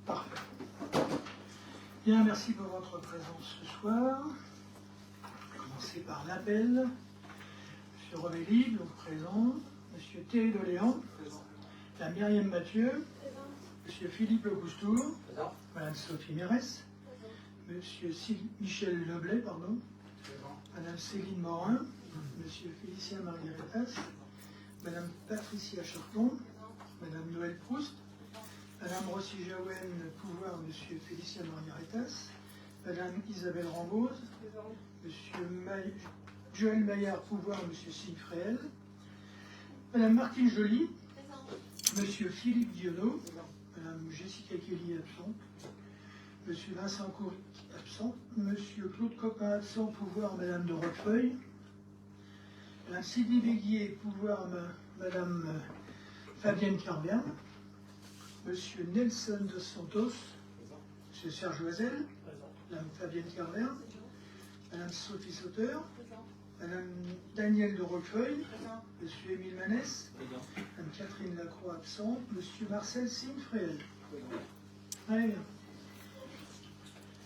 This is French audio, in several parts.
Parfait. Bien, merci pour votre présence ce soir. Je vais commencer par l'appel. Monsieur Revelli, donc présent. Monsieur Thierry Doléan. Présent. Madame Myriam Mathieu. Présent. Monsieur Philippe Lecoustour. Présent. Madame Sophie Mérès. Présent. Monsieur Michel Leblet, pardon. Présent. Madame Céline Morin. Monsieur Félicien Margueretas. Madame Patricia Charton. Madame Noël Proust. Madame Rossi Jaouen, pouvoir Monsieur Félicien Margueretas. Madame Isabelle Rambose. Monsieur Joël Maillard, pouvoir Monsieur Signe Fréhel. Madame Martine Joly. Monsieur Philippe Dionneau. Madame Jessica Kelly, absente. Monsieur Vincent Couric, absent. Monsieur Claude Copin, absent, pouvoir Madame de Roquefeuille. Madame Sydney Béguier, pouvoir Madame Fabienne Carverne. Monsieur Nelson dos Santos. Monsieur Serge Loisel. Madame Fabienne Carverne. Madame Sophie Sauteur. Madame Danielle de Roquefeuille. Monsieur Émile Manès. Madame Catherine Lacroix, absente. Monsieur Marcel Signe Fréhel. Allez.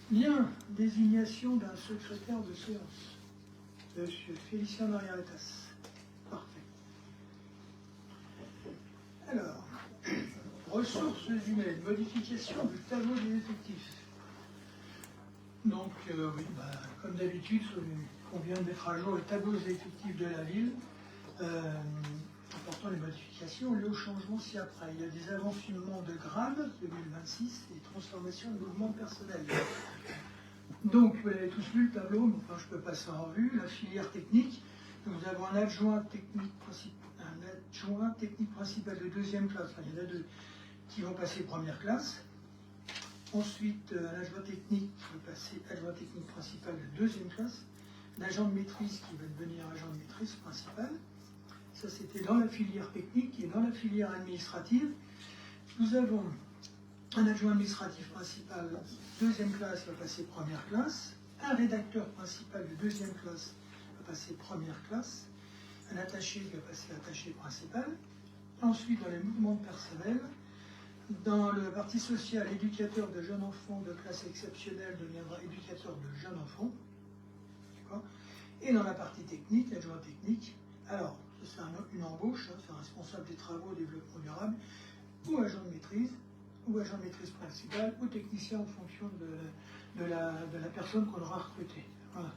Bien, désignation d'un secrétaire de séance. Monsieur Félicien Margueretas. Parfait. Alors, ressources humaines, modification du tableau des effectifs. Donc, oui, comme d'habitude, on vient de mettre à jour le tableau des effectifs de la ville, apportant les modifications liées au changement ci-après. Il y a des avancements de grade 2026 et des transformations de mouvements personnels. Donc, vous avez tous lu le tableau, mais enfin, je peux passer en revue. La filière technique, nous avons un adjoint technique principal de deuxième classe, enfin, il y en a deux qui vont passer première classe. Ensuite, un adjoint technique qui va passer adjoint technique principal de deuxième classe. Un agent de maîtrise qui va devenir agent de maîtrise principal. Ça, c'était dans la filière technique et dans la filière administrative. Nous avons un adjoint administratif principal, deuxième classe, va passer première classe. Un rédacteur principal de deuxième classe va passer première classe. Un attaché qui va passer attaché principal. Ensuite, dans les mouvements personnels, dans le parti social, éducateur de jeunes enfants de classe exceptionnelle deviendra éducateur de jeunes enfants. Et dans la partie technique, l'adjoint technique, alors, c'est une embauche, c'est un responsable des travaux, développement durable, ou agent de maîtrise principale, ou technicien en fonction de la personne qu'on aura recrutée. Voilà.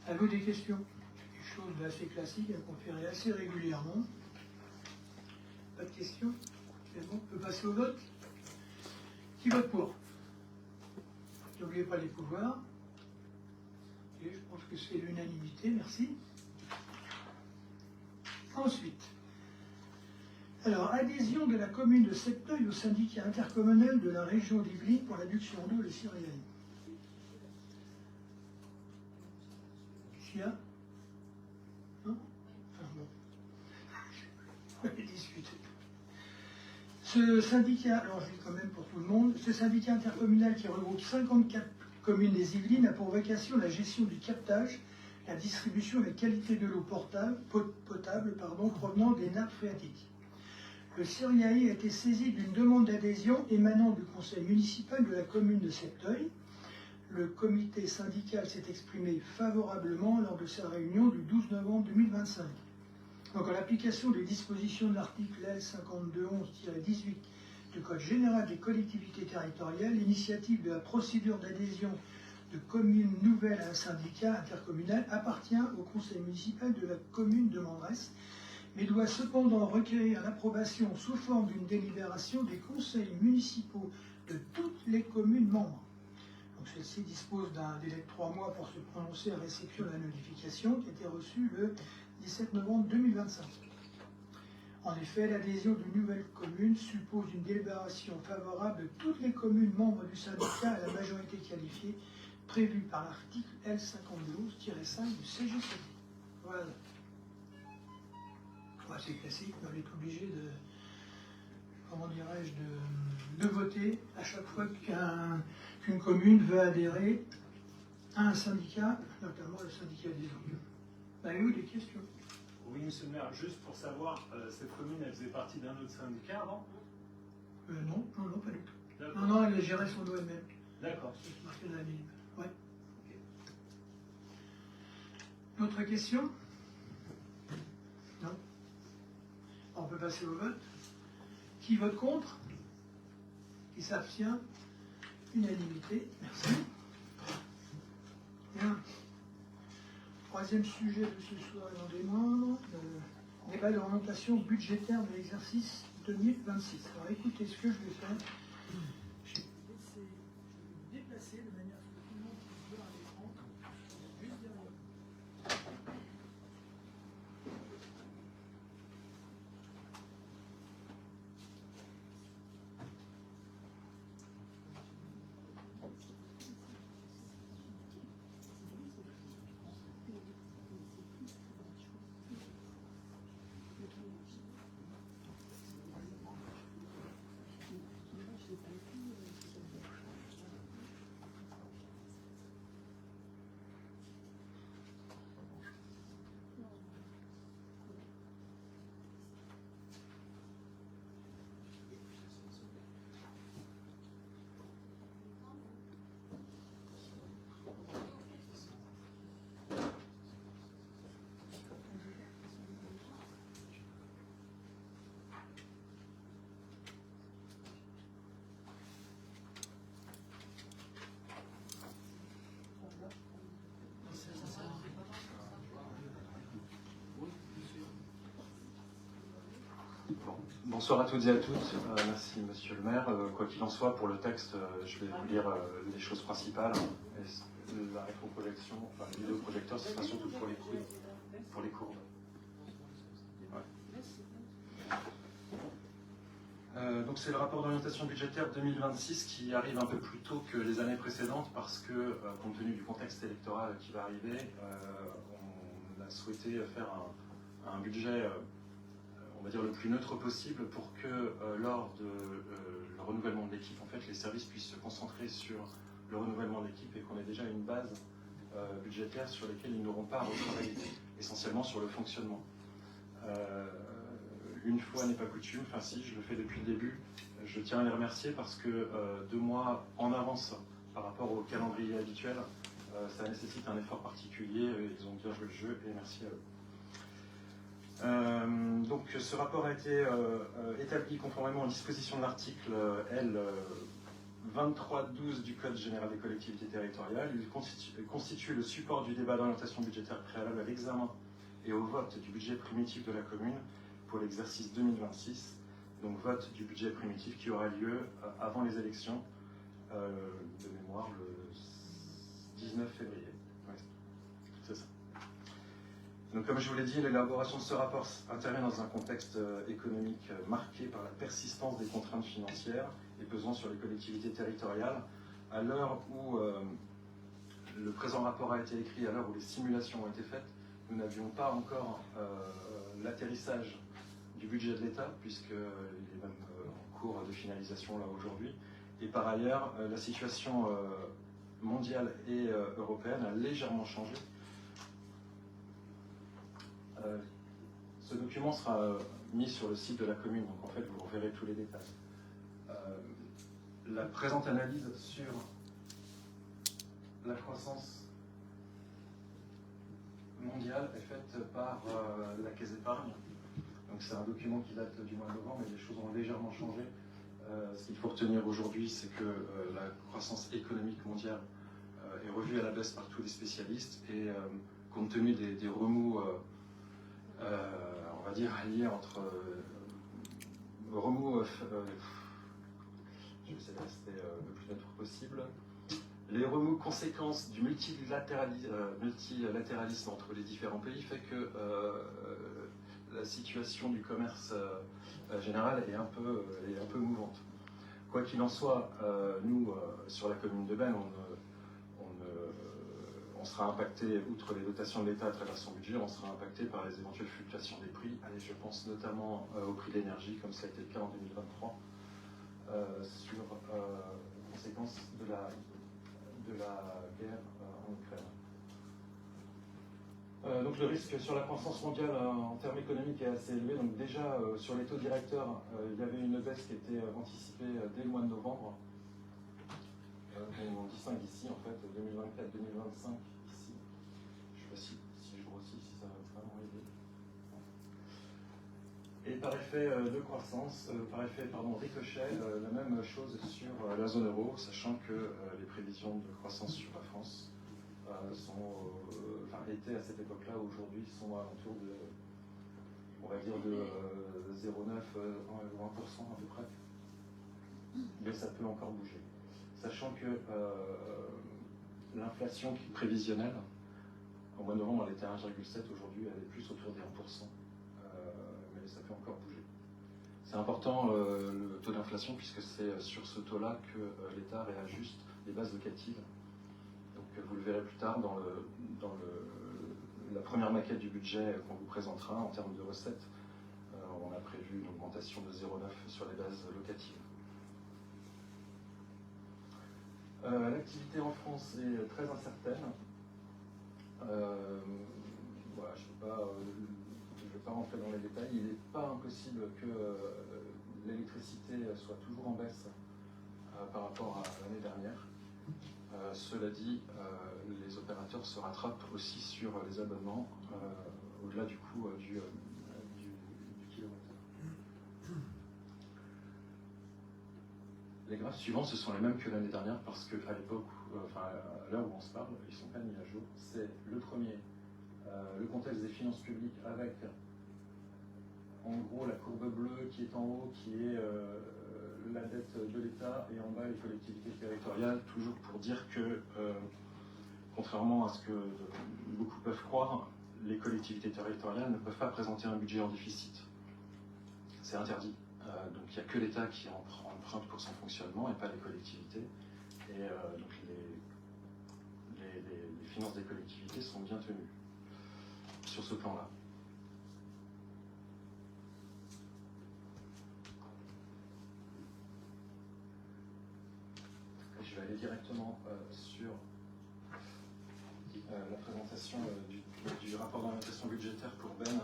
À vous des questions? C'est quelque chose d'assez classique, qu'on fait assez régulièrement. Pas de questions? C'est bon, on peut passer au vote. Qui vote pour? N'oubliez pas les pouvoirs. Et je pense que c'est l'unanimité, merci. Ensuite, alors, adhésion de la commune de Septeuil au syndicat intercommunal de la région d'Yvelines pour l'adduction d'eau les Syriennes. Qu'est-ce qu'il y a? Non? Enfin bon. On va discuter. Ce syndicat, alors je dis quand même pour tout le monde, ce syndicat intercommunal qui regroupe 54 communes des Yvelines a pour vocation la gestion du captage, la distribution et la qualité de l'eau potable provenant des nappes phréatiques. Le CIRIAI a été saisi d'une demande d'adhésion émanant du conseil municipal de la commune de Septeuil. Le comité syndical s'est exprimé favorablement lors de sa réunion du 12 novembre 2025. Donc, en l'application des dispositions de l'article L5211-18 du Code général des collectivités territoriales, l'initiative de la procédure d'adhésion de communes nouvelles à un syndicat intercommunal appartient au conseil municipal de la commune de Mandresse, mais doit cependant requérir l'approbation sous forme d'une délibération des conseils municipaux de toutes les communes membres. Donc celle-ci dispose d'un délai de 3 mois pour se prononcer à réception de la notification qui a été reçue le 17 novembre 2025. En effet, l'adhésion d'une nouvelle commune suppose une délibération favorable de toutes les communes membres du syndicat à la majorité qualifiée prévue par l'article L5211-5 du CGCT. Voilà. C'est classique, on est obligé de, comment dirais-je, de voter à chaque fois qu'une commune veut adhérer à un syndicat, notamment le syndicat des eaux. Avez-vous des questions? Oui, monsieur le maire, juste pour savoir, cette commune, elle faisait partie d'un autre syndicat avant? Non, pas du tout. Non, elle gérer son OMM. D'accord. C'est marqué dans la minime. Ouais. Ok. D'autres questions? Non? On peut passer au vote. Qui vote contre? Qui s'abstient? Unanimité. Merci. Bien. Troisième sujet de ce soir et non des moindres, débat d'orientation budgétaire de l'exercice 2026. Alors écoutez ce que je vais faire. Je vais déplacer de manière à ce que tout le monde puisse voir l'écran juste derrière. Bonsoir à toutes et à tous. Merci Monsieur le maire. Quoi qu'il en soit, pour le texte, je vais vous lire les choses principales. La rétroprojection, enfin le vidéoprojecteur, ce sera surtout pour les courbes. Ouais. Donc c'est le rapport d'orientation budgétaire 2026 qui arrive un peu plus tôt que les années précédentes parce que, compte tenu du contexte électoral qui va arriver, on a souhaité faire un budget on va dire le plus neutre possible pour que lors de le renouvellement de l'équipe, en fait, les services puissent se concentrer sur le renouvellement de l'équipe et qu'on ait déjà une base budgétaire sur laquelle ils n'auront pas à retravailler, essentiellement sur le fonctionnement. Une fois n'est pas coutume, enfin si, je le fais depuis le début, je tiens à les remercier parce que 2 mois en avance par rapport au calendrier habituel, ça nécessite un effort particulier, ils ont bien joué le jeu et merci à eux. Donc ce rapport a été établi conformément aux dispositions de l'article L 2312 du Code général des collectivités territoriales. Il constitue le support du débat d'orientation budgétaire préalable à l'examen et au vote du budget primitif de la commune pour l'exercice 2026. Donc vote du budget primitif qui aura lieu avant les élections de mémoire le 19 février. Ouais, c'est ça. Donc, comme je vous l'ai dit, l'élaboration de ce rapport intervient dans un contexte économique marqué par la persistance des contraintes financières et pesant sur les collectivités territoriales. À l'heure où le présent rapport a été écrit, à l'heure où les simulations ont été faites, nous n'avions pas encore l'atterrissage du budget de l'État, puisqu'il est même en cours de finalisation là aujourd'hui. Et par ailleurs, la situation mondiale et européenne a légèrement changé. Ce document sera mis sur le site de la commune, donc en fait vous reverrez tous les détails. La présente analyse sur la croissance mondiale est faite par la Caisse d'épargne. Donc c'est un document qui date du mois de novembre, mais les choses ont légèrement changé. Ce qu'il faut retenir aujourd'hui, c'est que la croissance économique mondiale est revue à la baisse par tous les spécialistes et compte tenu des remous on va dire lié entre remous, je vais essayer de rester le plus neutre possible, les remous conséquences du multilatéralisme entre les différents pays fait que la situation du commerce général est un peu mouvante. Quoi qu'il en soit, nous, sur la commune de Bennes, on sera impacté, outre les dotations de l'État à travers son budget, on sera impacté par les éventuelles fluctuations des prix. Et je pense notamment au prix de l'énergie, comme ça a été le cas en 2023, sur les conséquences de la guerre en Ukraine. Donc le risque sur la croissance mondiale en termes économiques est assez élevé. Donc déjà sur les taux directeurs, il y avait une baisse qui était anticipée dès le mois de novembre. On distingue ici, en fait, 2024-2025, ici. Je ne sais pas si je grossis, si ça va vraiment aider. Et par effet de croissance, ricochet, la même chose sur la zone euro, sachant que les prévisions de croissance sur la France étaient à cette époque-là, aujourd'hui, sont à l'entour de, on va dire, de 0,9 ou 1% à peu près. Mais ça peut encore bouger. Sachant que l'inflation prévisionnelle, au mois de novembre, elle était à 1,7, aujourd'hui, elle est plus autour des 1%. Mais ça peut encore bouger. C'est important le taux d'inflation, puisque c'est sur ce taux-là que l'État réajuste les bases locatives. Donc vous le verrez plus tard dans la première maquette du budget qu'on vous présentera en termes de recettes. On a prévu une augmentation de 0,9 sur les bases locatives. L'activité en France est très incertaine. Voilà, je ne vais pas rentrer dans les détails. Il n'est pas impossible que l'électricité soit toujours en baisse par rapport à l'année dernière. Cela dit, les opérateurs se rattrapent aussi sur les abonnements au-delà du coût du kilowattheure. Les graphes suivants, ce sont les mêmes que l'année dernière parce qu'à l'époque, à l'heure où on se parle, ils ne sont pas mis à jour. C'est le premier, le contexte des finances publiques avec en gros la courbe bleue qui est en haut, qui est la dette de l'État, et en bas les collectivités territoriales, toujours pour dire que, contrairement à ce que beaucoup peuvent croire, les collectivités territoriales ne peuvent pas présenter un budget en déficit. C'est interdit. Donc il n'y a que l'État qui emprunte pour son fonctionnement et pas les collectivités. Et donc les finances des collectivités sont bien tenues sur ce plan-là. Je vais aller directement sur la présentation du rapport d'orientation budgétaire pour Ben.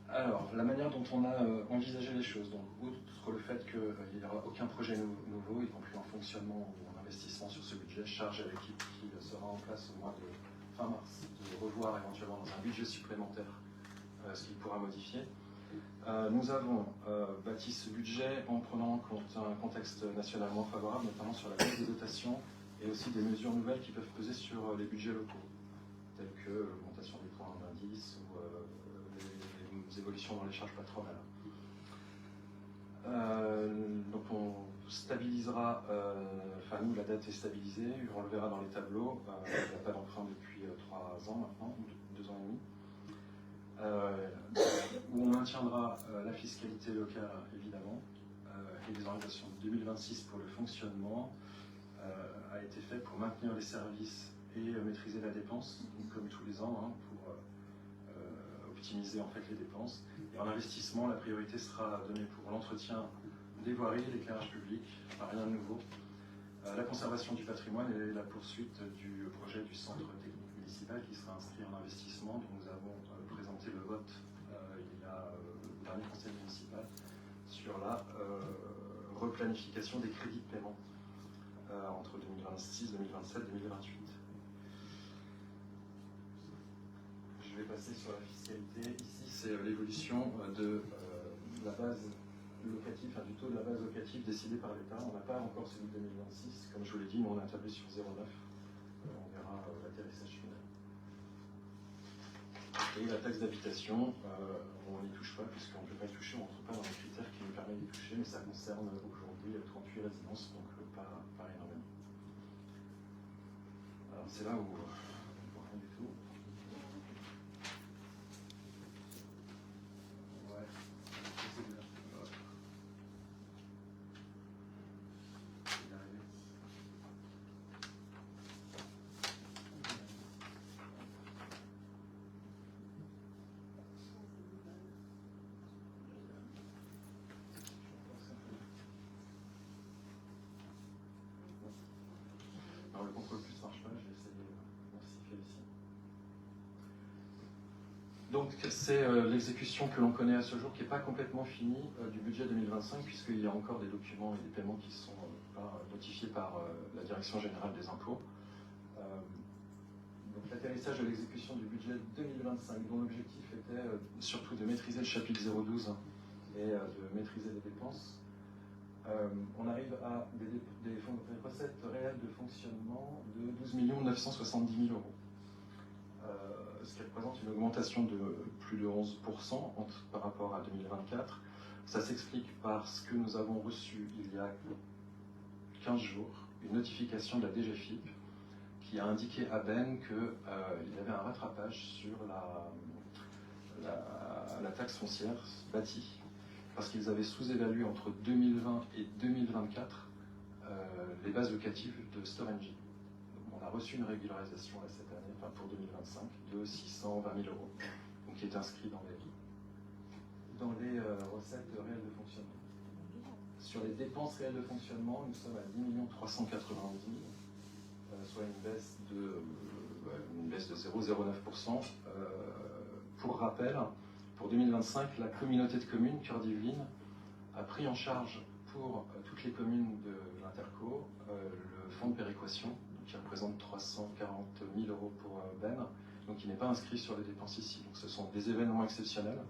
Alors, la manière dont on a envisagé les choses, donc outre le fait qu'il n'y aura aucun projet nouveau, y compris en fonctionnement ou en investissement sur ce budget, charge à l'équipe qui sera en place au mois de fin mars de revoir éventuellement dans un budget supplémentaire ce qu'il pourra modifier. Nous avons bâti ce budget en prenant en compte un contexte nationalement favorable, notamment sur la baisse des dotations et aussi des mesures nouvelles qui peuvent peser sur les budgets locaux, telles que l'augmentation des points d'indice ou les évolutions dans les charges patronales. Donc on stabilisera, nous la dette est stabilisée, on le verra dans les tableaux, il n'y a pas d'emprunt depuis 3 ans maintenant, ou 2 ans et demi. Où on maintiendra la fiscalité locale évidemment et les orientations de 2026 pour le fonctionnement a été fait pour maintenir les services et maîtriser la dépense, comme tous les ans, pour optimiser en fait les dépenses. Et en investissement, la priorité sera donnée pour l'entretien des voiries, l'éclairage public, rien de nouveau, la conservation du patrimoine et la poursuite du projet du centre technique municipal qui sera inscrit en investissement, dont nous avons présenté le vote il y a le dernier conseil municipal sur la replanification des crédits de paiement entre 2026, 2027, 2028. Je vais passer sur la fiscalité. Ici, c'est l'évolution de la base locative, du taux de la base locative décidé par l'État. On n'a pas encore celui de 2026. Comme je vous l'ai dit, nous on a tablé sur 0,9. On verra l'atterrissage final. Et la taxe d'habitation, on n'y touche pas, puisqu'on ne peut pas y toucher, on ne rentre pas dans les critères qui nous permettent d'y toucher, mais ça concerne aujourd'hui 38 résidences, donc pas énormément. Alors c'est là où on ne voit rien du tout. Ouais, c'est bien. Alors le contrôle plus ne marche pas, je vais essayer. Merci. Donc c'est l'exécution que l'on connaît à ce jour qui n'est pas complètement finie du budget 2025 puisqu'il y a encore des documents et des paiements qui sont pas notifiés par la Direction Générale des Impôts. Donc l'atterrissage de l'exécution du budget 2025 dont l'objectif était surtout de maîtriser le chapitre 012 et de maîtriser les dépenses. On arrive à des recettes réelles de fonctionnement de 12 970 000 euros. Ce qui représente une augmentation de plus de 11% par rapport à 2024. Ça s'explique parce que nous avons reçu il y a 15 jours une notification de la DGFiP qui a indiqué à Ben qu'il y avait un rattrapage sur la taxe foncière bâtie parce qu'ils avaient sous-évalué entre 2020 et 2024 les bases locatives de Storengy. On a reçu une régularisation là, cette année, enfin pour 2025, de 620 000 euros, donc qui est inscrit dans les recettes réelles de fonctionnement. Sur les dépenses réelles de fonctionnement, nous sommes à 10 390 000, soit une baisse de 0,09%. Pour rappel, pour 2025, la communauté de communes Cœur d'Yvelines a pris en charge pour toutes les communes de l'Interco le fonds de péréquation, qui représente 340 000 euros pour Ben, donc qui n'est pas inscrit sur les dépenses ici. Donc ce sont des événements exceptionnels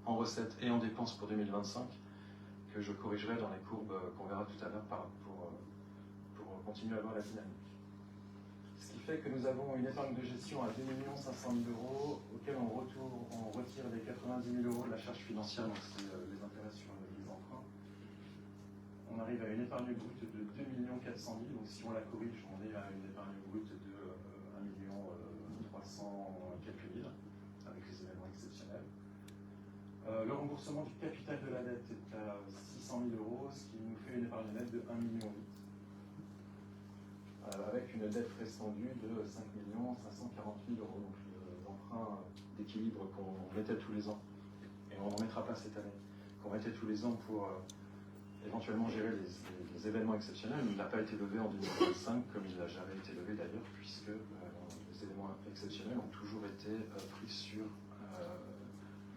en recettes et en dépenses pour 2025 que je corrigerai dans les courbes qu'on verra tout à l'heure pour continuer à avoir la dynamique. Ce qui fait que nous avons une épargne de gestion à 2 500 000 euros, auquel on retire les 90 000 euros de la charge financière, donc c'est les intérêts sur les emprunts. On arrive à une épargne brute de 2 400 000, donc si on la corrige, on est à une épargne brute de 1 300 quelques mille, avec les événements exceptionnels. Le remboursement du capital de la dette est à 600 000 euros, ce qui nous fait une épargne nette de 1,8 million. Avec une dette restandue de 5 540 000 euros, donc l'emprunt d'équilibre qu'on mettait tous les ans, et on n'en mettra pas cette année, qu'on mettait tous les ans pour éventuellement gérer les événements exceptionnels. Il n'a pas été levé en 2025, comme il n'a jamais été levé d'ailleurs, puisque les événements exceptionnels ont toujours été pris sur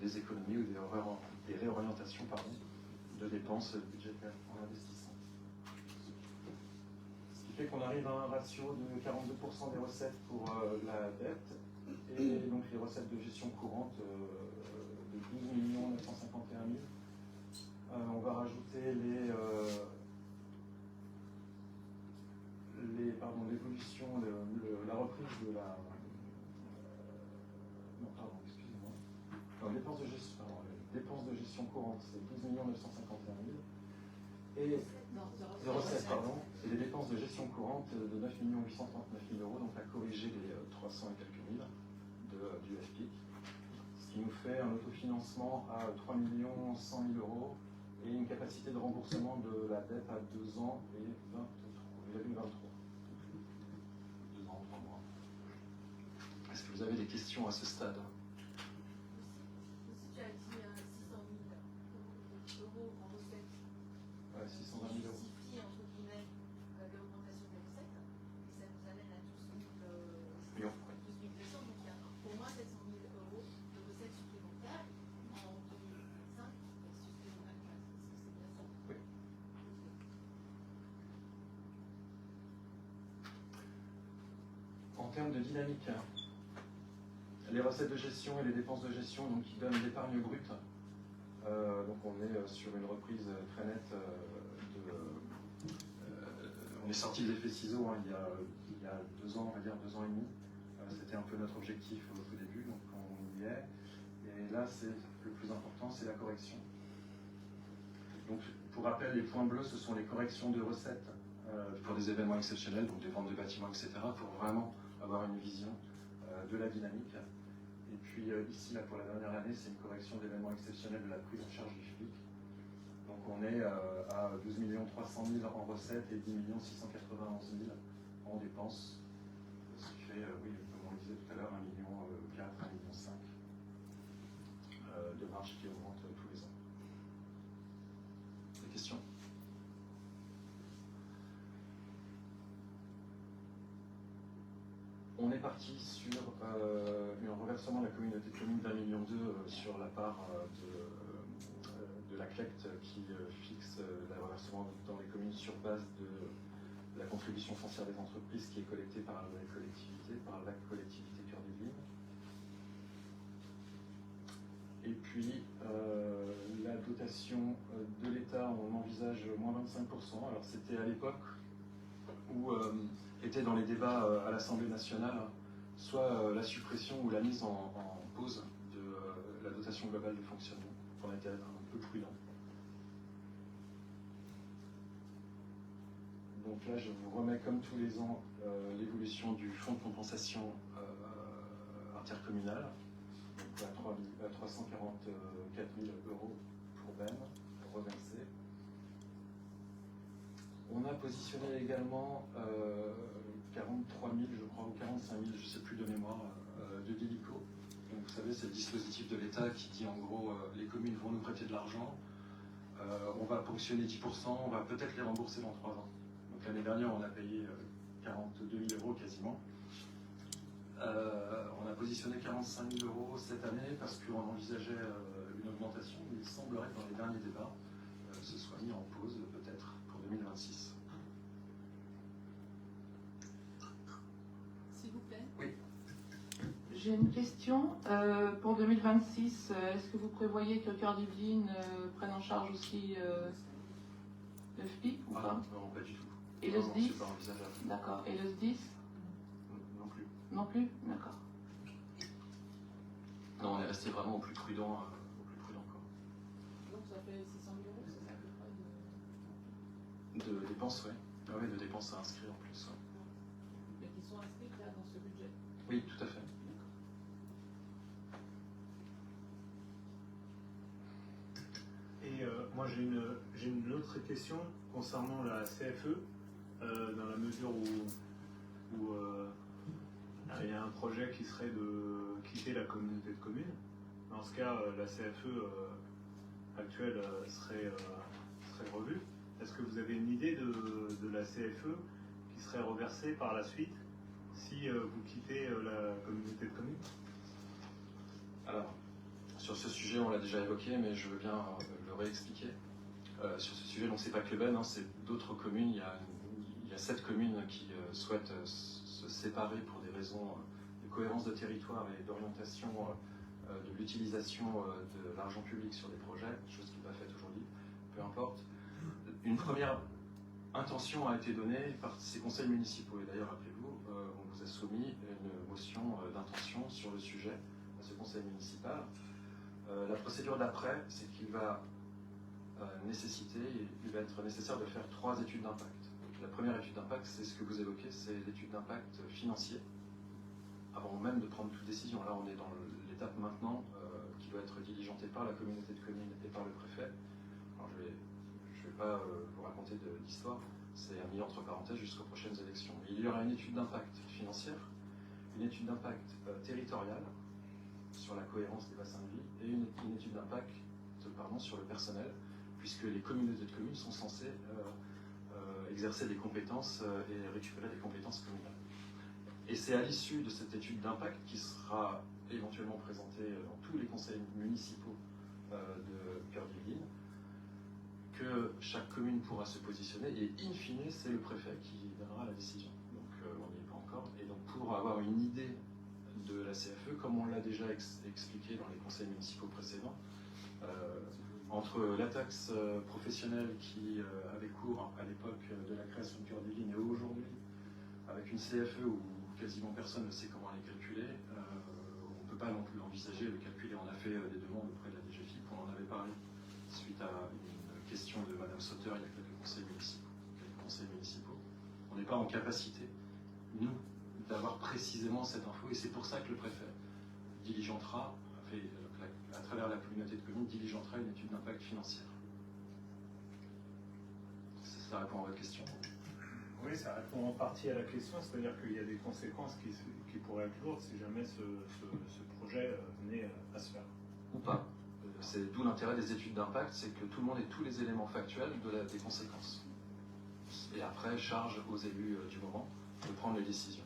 des économies ou des réorientations de dépenses budgétaires en investissement. Ce qui fait qu'on arrive à un ratio de 42% des recettes pour la dette, et donc les recettes de gestion courante de 12 951 000. On va rajouter l'évolution, la reprise de la... non, pardon, excusez-moi. Non, dépenses de gestion courante, c'est 12 951 000. Et de recettes, pardon. Et les dépenses de gestion courante de 9 839 000 euros, donc à corriger les 300 et quelques mille du FPIC. Ce qui nous fait un autofinancement à 3 100 000 euros. Et une capacité de remboursement de la dette à 2 ans et 23. 2 ans, 3 mois. Est-ce que vous avez des questions à ce stade? Si tu as dit 600 000 euros en recettes, 620 000 euros. justifie entre guillemets l'augmentation des recettes, et ça nous amène à 12 200, donc il y a au moins 700 000 euros de recettes supplémentaires en 2025 versus 2024. Est-ce que c'est bien ça? Oui. En termes de dynamique, les recettes de gestion et les dépenses de gestion donc, qui donnent l'épargne brute, donc on est sur une reprise très nette on est sorti de l'effet ciseaux il y a 2 ans, on va dire 2 ans et demi. C'était un peu notre objectif au tout début, donc on y est. Et là, c'est le plus important, c'est la correction. Donc, pour rappel, les points bleus, ce sont les corrections de recettes pour des événements exceptionnels, donc des ventes de bâtiments, etc., pour vraiment avoir une vision de la dynamique. Et puis ici, là, pour la dernière année, c'est une correction d'événements exceptionnels de la prise en charge du FPIC. Donc on est à 12 300 000 en recettes et 10 691 000 en dépenses. Ce qui fait, oui, comme on le disait tout à l'heure, 1,4 million, 1,5 million de marge qui augmente tous les ans. Des questions? On est parti sur un reversement de la communauté de communes d'1,2 million sur la part de la CLECT qui fixe le reversement dans les communes sur base de la contribution foncière des entreprises qui est collectée par la collectivité Cœur des Vignes. Et puis la dotation de l'État, on envisage moins 25%. Alors c'était à l'époque où était dans les débats à l'Assemblée nationale soit la suppression ou la mise en pause de la dotation globale de fonctionnement. On était un peu prudent. Donc là, je vous remets comme tous les ans l'évolution du fonds de compensation intercommunal, donc à 344 000 euros pour Ben, reversé. On a positionné également 43 000, je crois, ou 45 000, je ne sais plus de mémoire, de délico. Donc vous savez, c'est le dispositif de l'État qui dit en gros, les communes vont nous prêter de l'argent, on va ponctionner 10%, on va peut-être les rembourser dans 3 ans. Donc l'année dernière, on a payé 42 000 euros quasiment. On a positionné 45 000 euros cette année parce qu'on envisageait une augmentation, mais il semblerait que dans les derniers débats, ce soit mis en pause peut-être pour 2026. S'il vous plaît. Oui. J'ai une question. Pour 2026, est-ce que vous prévoyez que Cœur d'Yvelines prenne en charge aussi le FPIC ou pas? Non, pas du tout. Et le SDIS? C'est pas envisageable. D'accord. Et le SDIS? Non plus. Non plus? D'accord. Non, on est resté vraiment au plus prudent quoi. Donc ça fait 600 000 euros, c'est ça à peu près De dépenses, oui. Ah oui, de dépenses à inscrire en plus. Ouais. mais qui sont inscrits là dans ce budget. Oui, tout à fait. Et moi j'ai une autre question concernant la CFE, dans la mesure où il y a un projet qui serait de quitter la communauté de communes. Dans ce cas, la CFE actuelle serait revue. Est-ce que vous avez une idée de la CFE qui serait reversée par la suite si vous quittez la communauté de communes? Alors, sur ce sujet, on l'a déjà évoqué, mais je veux bien le réexpliquer. Sur ce sujet, donc c'est pas que le Ben, hein, c'est d'autres communes. Il y a 7 communes qui souhaitent se séparer pour des raisons de cohérence de territoire et d'orientation de l'utilisation de l'argent public sur des projets, chose qui n'est pas faite aujourd'hui, peu importe. Une première intention a été donnée par ces conseils municipaux. Et d'ailleurs, rappelez-vous, on vous a soumis une motion d'intention sur le sujet à ce conseil municipal. La procédure d'après, c'est qu'il va il va être nécessaire de faire 3 études d'impact. La première étude d'impact, c'est ce que vous évoquez, c'est l'étude d'impact financier, avant même de prendre toute décision. Là, on est dans l'étape maintenant qui doit être diligentée par la communauté de communes et par le préfet. Alors, je vais pas vous raconter d'histoire, c'est mis entre parenthèses jusqu'aux prochaines élections. Mais il y aura une étude d'impact financière, une étude d'impact territoriale sur la cohérence des bassins de vie et une étude d'impact sur le personnel, puisque les communautés de communes sont censées exercer des compétences et récupérer des compétences communales. Et c'est à l'issue de cette étude d'impact qui sera éventuellement présentée dans tous les conseils municipaux de Cœur d'Yvelines que chaque commune pourra se positionner et in fine c'est le préfet qui donnera la décision. Donc on n'y est pas encore. Et donc pour avoir une idée de la CFE, comme on l'a déjà expliqué dans les conseils municipaux précédents, entre la taxe professionnelle qui avait cours à l'époque de la création de Cœur d'Yvelines et aujourd'hui, avec une CFE où quasiment personne ne sait comment elle est calculée, on ne peut pas non plus envisager de calculer. On a fait des demandes auprès de la DGFiP, on en avait parlé suite à une question de Madame Sauter il y a quelques conseils municipaux. On n'est pas en capacité, nous, d'avoir précisément cette info, et c'est pour ça que le préfet diligentera, à travers la communauté de communes, diligentera une étude d'impact financière. Ça répond à votre question? Oui, ça répond en partie à la question, c'est-à-dire qu'il y a des conséquences qui pourraient être lourdes si jamais ce projet venait à se faire. Ou pas. C'est d'où l'intérêt des études d'impact, c'est que tout le monde ait tous les éléments factuels des conséquences. Et après, charge aux élus du moment de prendre les décisions.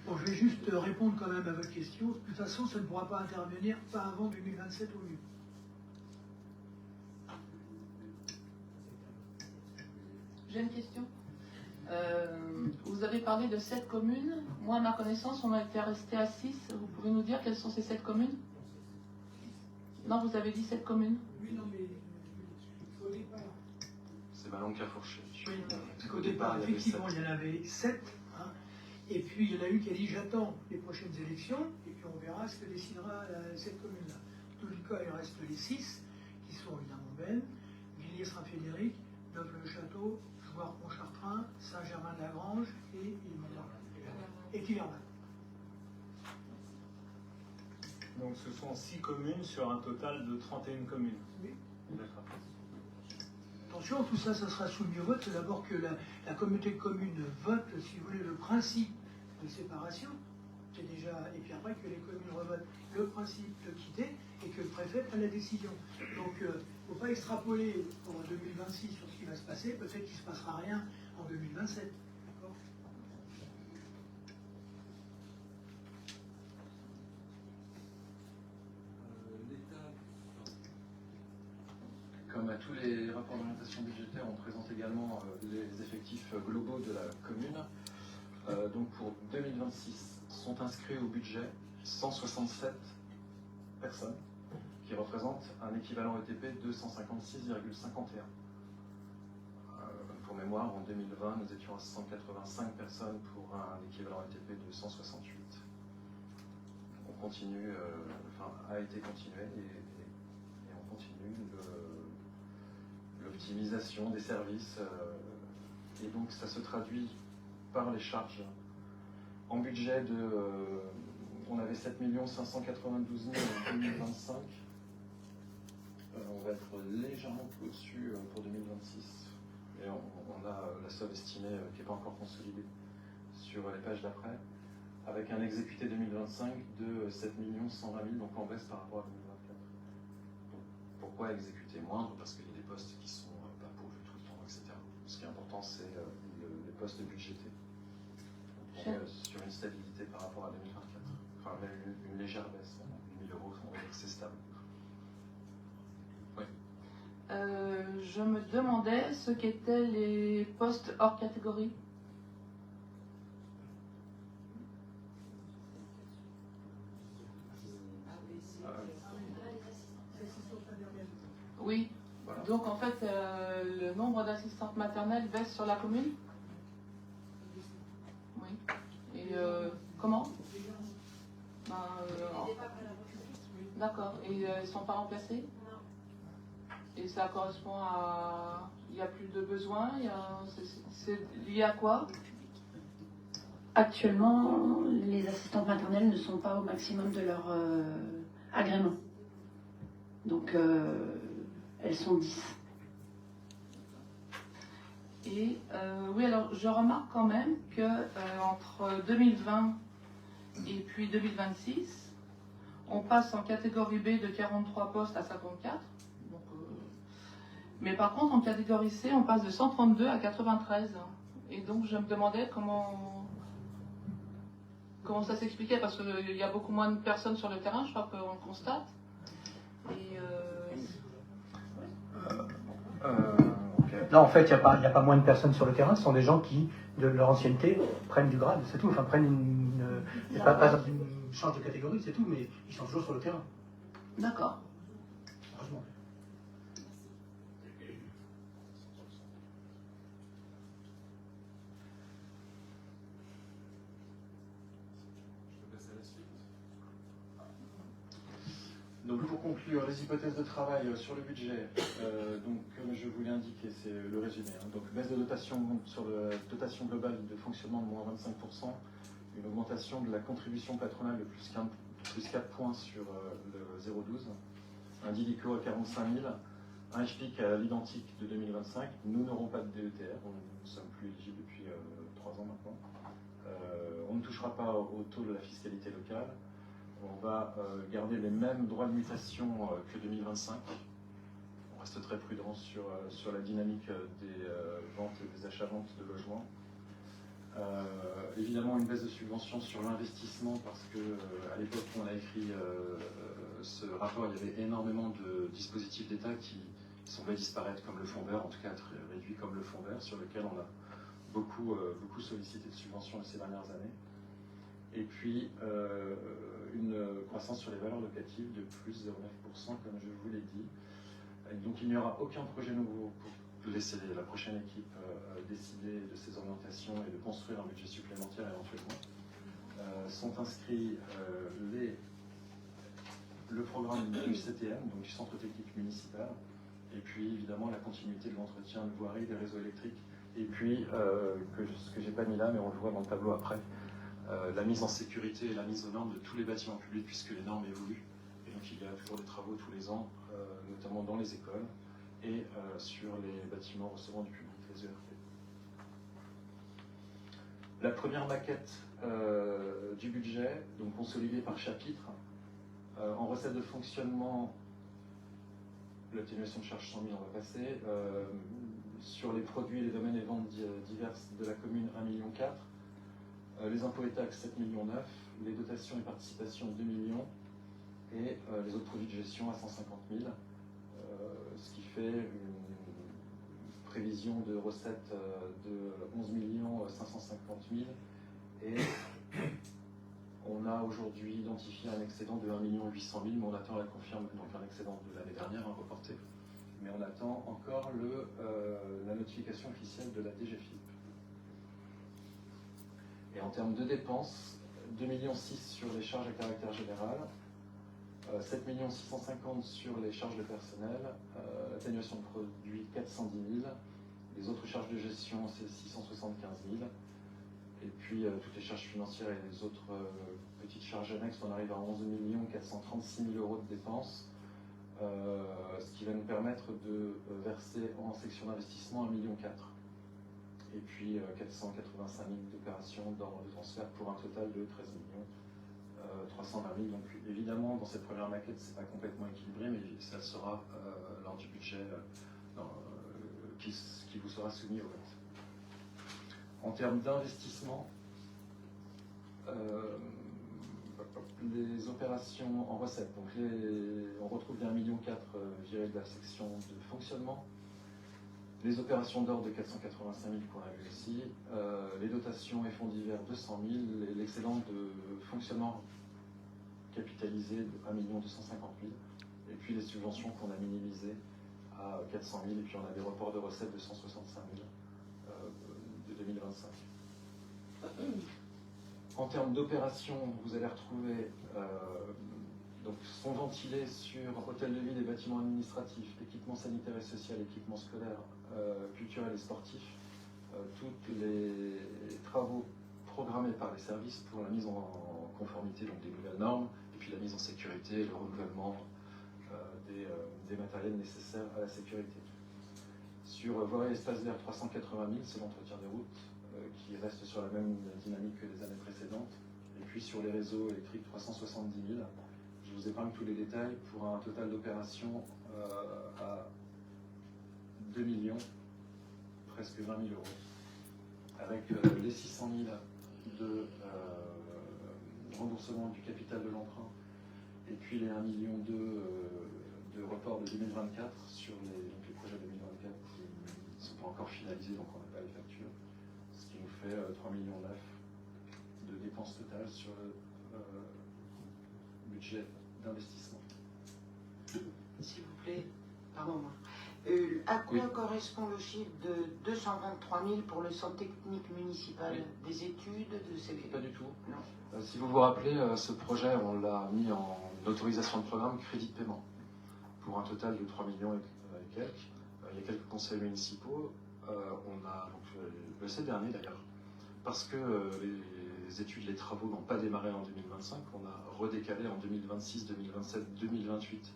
Bon, je vais juste répondre quand même à votre question. De toute façon, ça ne pourra pas intervenir pas avant 2027 au mieux. J'ai une question. Vous avez parlé de 7 communes. Moi, à ma connaissance, on a été resté à 6. Vous pouvez nous dire quelles sont ces 7 communes? Non, vous avez dit 7 communes. Oui, non, mais au départ. C'est ma langue qui a fourché. Parce qu'au départ, il y avait effectivement, 7. il y en avait 7. Hein, et puis, il y en a une qui a dit j'attends les prochaines élections, et puis on verra ce que décidera cette commune-là. En tous les cas, il reste les 6, qui sont évidemment Ben, Villiers-Saint-Fédéric, Neuve-le-Château, Jouarre-Pontchartrain, Saint-Germain-de-la-Grange et Tillerman. Donc ce sont 6 communes sur un total de 31 communes. Oui. D'accord. Attention, tout ça, ça sera soumis au vote. C'est d'abord que la communauté de communes vote, si vous voulez, le principe de séparation. C'est déjà, et puis après que les communes revotent le principe de quitter et que le préfet prenne la décision. Donc, il ne faut pas extrapoler pour 2026 sur ce qui va se passer. Peut-être qu'il ne se passera rien en 2027. D'accord ? Comme à tous les rapports d'orientation budgétaire, on présente également les effectifs globaux de la commune. Donc pour 2026, sont inscrits au budget 167 personnes, qui représentent un équivalent ETP de 156,51. Pour mémoire, en 2020, nous étions à 185 personnes pour un équivalent ETP de 168. On continue, a été continué et on continue l'optimisation des services. Et donc ça se traduit par les charges. En budget on avait 7 592 000 en 2025. On va être légèrement au-dessus pour 2026. Et on a la somme estimée qui n'est pas encore consolidée sur les pages d'après, avec un exécuté 2025 de 7 120 000, donc en baisse par rapport à 2024. Donc, pourquoi exécuter moindre? Parce qu'il y a des postes qui sont pas pourvus tout le temps, etc. Ce qui est important, c'est les postes budgétés. Donc, on est sur une stabilité par rapport à 2024. Enfin, même une légère baisse, 1 000 €, on va dire que c'est stable. Oui. Je me demandais ce qu'étaient les postes hors catégorie. Oui. Voilà. Donc en fait, le nombre d'assistantes maternelles baisse sur la commune. Oui. Et comment? D'accord. Et elles ne sont pas remplacées? Et ça correspond à... Il n'y a plus de besoin? C'est lié à quoi? Actuellement, les assistantes maternelles ne sont pas au maximum de leur agrément. Donc, elles sont 10. Et oui, alors je remarque quand même que entre 2020 et puis 2026, on passe en catégorie B de 43 postes à 54. Donc, mais par contre, en catégorie C, on passe de 132 à 93. Et donc, je me demandais comment ça s'expliquait, parce qu'il y a beaucoup moins de personnes sur le terrain, je crois qu'on le constate. Et Okay. Non, en fait, il n'y a pas moins de personnes sur le terrain. Ce sont des gens qui, de leur ancienneté, prennent du grade, c'est tout. Enfin, changent de catégorie, c'est tout, mais ils sont toujours sur le terrain. d'accord. Heureusement. Donc pour conclure, les hypothèses de travail sur le budget, donc comme je vous l'ai indiqué, c'est le résumé. Donc baisse de dotation sur la dotation globale de fonctionnement de moins 25%, une augmentation de la contribution patronale de plus 4 points sur le 0,12, un DILICO à 45 000, un HPIC à l'identique de 2025. Nous n'aurons pas de DETR, nous ne sommes plus éligibles depuis 3 ans maintenant. On ne touchera pas au taux de la fiscalité locale. On va garder les mêmes droits de mutation que 2025. On reste très prudent sur la dynamique des ventes et des achats-ventes de logements. Évidemment, une baisse de subvention sur l'investissement parce que à l'époque où on a écrit ce rapport, il y avait énormément de dispositifs d'État qui semblaient disparaître, comme le fonds vert, en tout cas être réduit comme le fonds vert, sur lequel on a beaucoup sollicité de subventions ces dernières années. Et puis une croissance sur les valeurs locatives de plus 0,9%, comme je vous l'ai dit. Et donc il n'y aura aucun projet nouveau pour laisser la prochaine équipe décider de ses orientations et de construire un budget supplémentaire éventuellement. Sont inscrits le programme du CTM, donc du Centre technique municipal, et puis évidemment la continuité de l'entretien de voirie, des réseaux électriques, et puis ce que j'ai pas mis là, mais on le voit dans le tableau après, la mise en sécurité et la mise aux normes de tous les bâtiments publics, puisque les normes évoluent, et donc il y a toujours des travaux tous les ans, notamment dans les écoles, et sur les bâtiments recevant du public, les ERP. La première maquette du budget, donc consolidée par chapitre, en recette de fonctionnement, l'atténuation de charges 100 000, on va passer. Sur les produits, les domaines et ventes diverses de la commune, 1,4 million. Les impôts et taxes, 7,9 millions. Les dotations et participations, 2 millions. Et les autres produits de gestion à 150 000. Ce qui fait une prévision de recettes de 11 550 000. Et on a aujourd'hui identifié un excédent de 1 800 000, mais on attend la confirmation, donc un excédent de l'année dernière, reporté. Mais on attend encore la notification officielle de la DGFiP. Et en termes de dépenses, 2,6 millions sur les charges à caractère général, 7 650 000 sur les charges de personnel, atténuation de produits 410 000, les autres charges de gestion c'est 675 000, et puis toutes les charges financières et les autres petites charges annexes, on arrive à 11 436 000 euros de dépenses, ce qui va nous permettre de verser en section d'investissement 1,4 million. Et puis 485 000 d'opérations d'ordre de transfert pour un total de 13 320 000. Donc évidemment, dans cette première maquette, ce n'est pas complètement équilibré, mais ça sera lors du budget qui vous sera soumis au vote. En termes d'investissement, les opérations en recette, donc on retrouve les 1,4 million virés de la section de fonctionnement. Les opérations d'ordre de 485 000 qu'on a vu ici, les dotations et fonds divers 200 000, l'excédent de fonctionnement capitalisé de 1 250 000, et puis les subventions qu'on a minimisées à 400 000, et puis on a des reports de recettes de 165 000 de 2025. En termes d'opérations, vous allez retrouver, donc sont ventilés sur hôtel de ville et bâtiments administratifs, équipements sanitaires et social, équipements scolaires, culturels et sportifs, tous les travaux programmés par les services pour la mise en conformité donc des nouvelles normes, et puis la mise en sécurité, le renouvellement des matériels nécessaires à la sécurité. Sur voirie et espace vert, 380 000, c'est l'entretien des routes, qui reste sur la même dynamique que les années précédentes. Et puis sur les réseaux électriques, 370 000. Je vous épargne tous les détails pour un total d'opérations à 2 millions, presque 20 000 euros, avec les 600 000 de remboursement du capital de l'emprunt, et puis les 1,2 million de report de 2024 sur les projets 2024 qui ne sont pas encore finalisés, donc on n'a pas les factures, ce qui nous fait 3,9 millions de dépenses totales sur le budget d'investissement. S'il vous plaît, pardon. À quoi correspond le chiffre de 223 000 pour le centre technique municipal? Des études de ces... Pas du tout. Non. Si vous vous rappelez, ce projet, on l'a mis en autorisation de programme crédit de paiement pour un total de 3 millions et quelques. Il y a quelques conseils municipaux. On a donc le CET dernier d'ailleurs, parce que les études, les travaux n'ont pas démarré en 2025, on a redécalé en 2026, 2027, 2028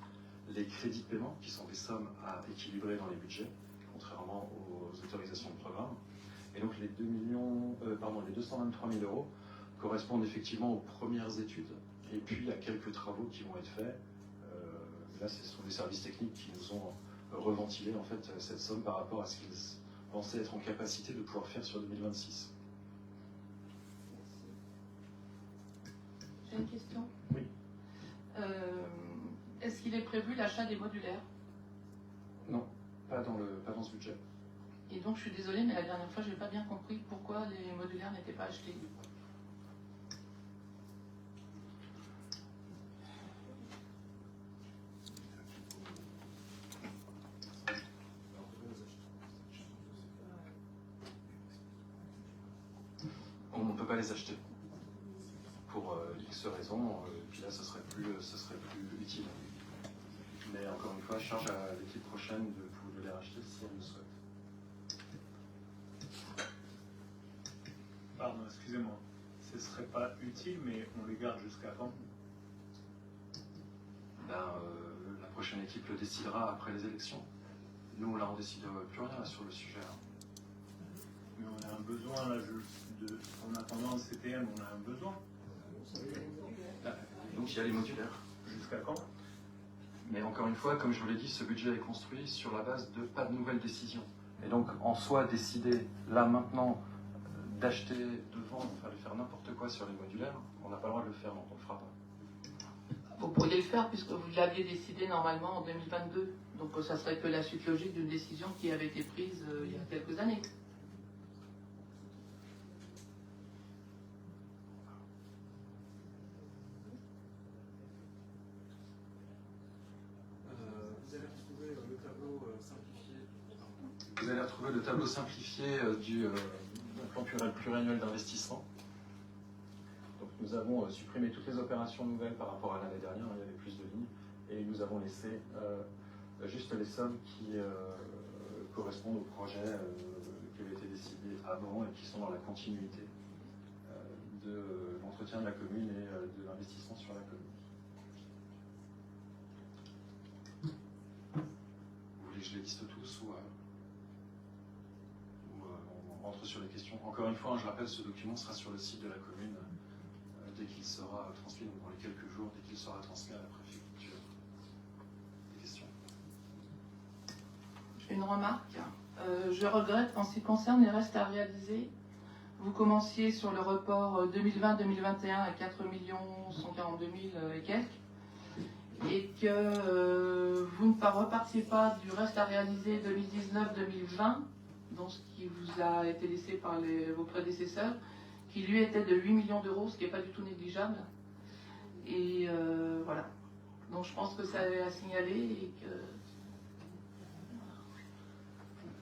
les crédits de paiement, qui sont des sommes à équilibrer dans les budgets, contrairement aux autorisations de programme. Et donc les 223 000 euros correspondent effectivement aux premières études, et puis à quelques travaux qui vont être faits. Là, ce sont des services techniques qui nous ont reventilé en fait cette somme par rapport à ce qu'ils pensaient être en capacité de pouvoir faire sur 2026. J'ai une question. Oui. Est-ce qu'il est prévu l'achat des modulaires? Non, pas dans ce budget. Et donc, je suis désolée, mais la dernière fois, je n'ai pas bien compris pourquoi les modulaires n'étaient pas achetés. On ne peut pas les acheter. Pour X raisons, puis là, ce serait plus utile. Mais encore une fois, charge à l'équipe prochaine de les racheter si elle le souhaite. Pardon, excusez-moi. Ce serait pas utile, mais on les garde jusqu'à quand? La prochaine équipe le décidera après les élections. Nous, là, on décide plus rien là, sur le sujet. Là. Mais on a un besoin, là, en attendant le CTM, on a un besoin. Donc il y a les modulaires. Jusqu'à quand? Mais encore une fois, comme je vous l'ai dit, ce budget est construit sur la base de pas de nouvelles décisions. Et donc, en soi, décider là maintenant d'acheter, de vendre, enfin de faire n'importe quoi sur les modulaires, on n'a pas le droit de le faire, donc on ne le fera pas. Vous pourriez le faire puisque vous l'aviez décidé normalement en 2022. Donc ça serait que la suite logique d'une décision qui avait été prise il y a quelques années. Vous allez retrouver le tableau simplifié du plan pluriannuel d'investissement. Donc nous avons supprimé toutes les opérations nouvelles par rapport à l'année dernière, il y avait plus de lignes, et nous avons laissé juste les sommes qui correspondent aux projets qui avaient été décidés avant et qui sont dans la continuité de l'entretien de la commune et de l'investissement sur la commune. Vous voulez que je les liste tous ou on rentre sur les questions? Encore une fois, je rappelle, ce document sera sur le site de la commune dès qu'il sera transmis, donc dans les quelques jours, dès qu'il sera transmis à la préfecture. Des questions? Une remarque. Je regrette en ce qui concerne les restes à réaliser. Vous commenciez sur le report 2020-2021 à 4 142 000 et quelques, et que vous ne repartiez pas du reste à réaliser 2019-2020, donc ce qui vous a été laissé par vos prédécesseurs, qui lui était de 8 millions d'euros, ce qui n'est pas du tout négligeable. Et voilà. Donc je pense que ça avait à signaler et que...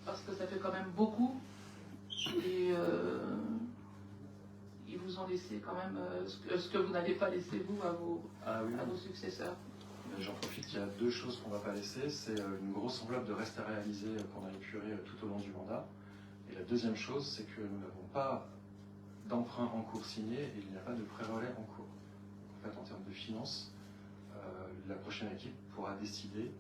parce que ça fait quand même beaucoup. Et ils vous ont laissé quand même ce que vous n'avez pas laissé vous à vos successeurs. J'en profite, il y a deux choses qu'on ne va pas laisser. C'est une grosse enveloppe de reste à réaliser qu'on a épuré tout au long du mandat. Et la deuxième chose, c'est que nous n'avons pas d'emprunt en cours signé et il n'y a pas de pré-relais en cours. En fait, en termes de finances, la prochaine équipe pourra décider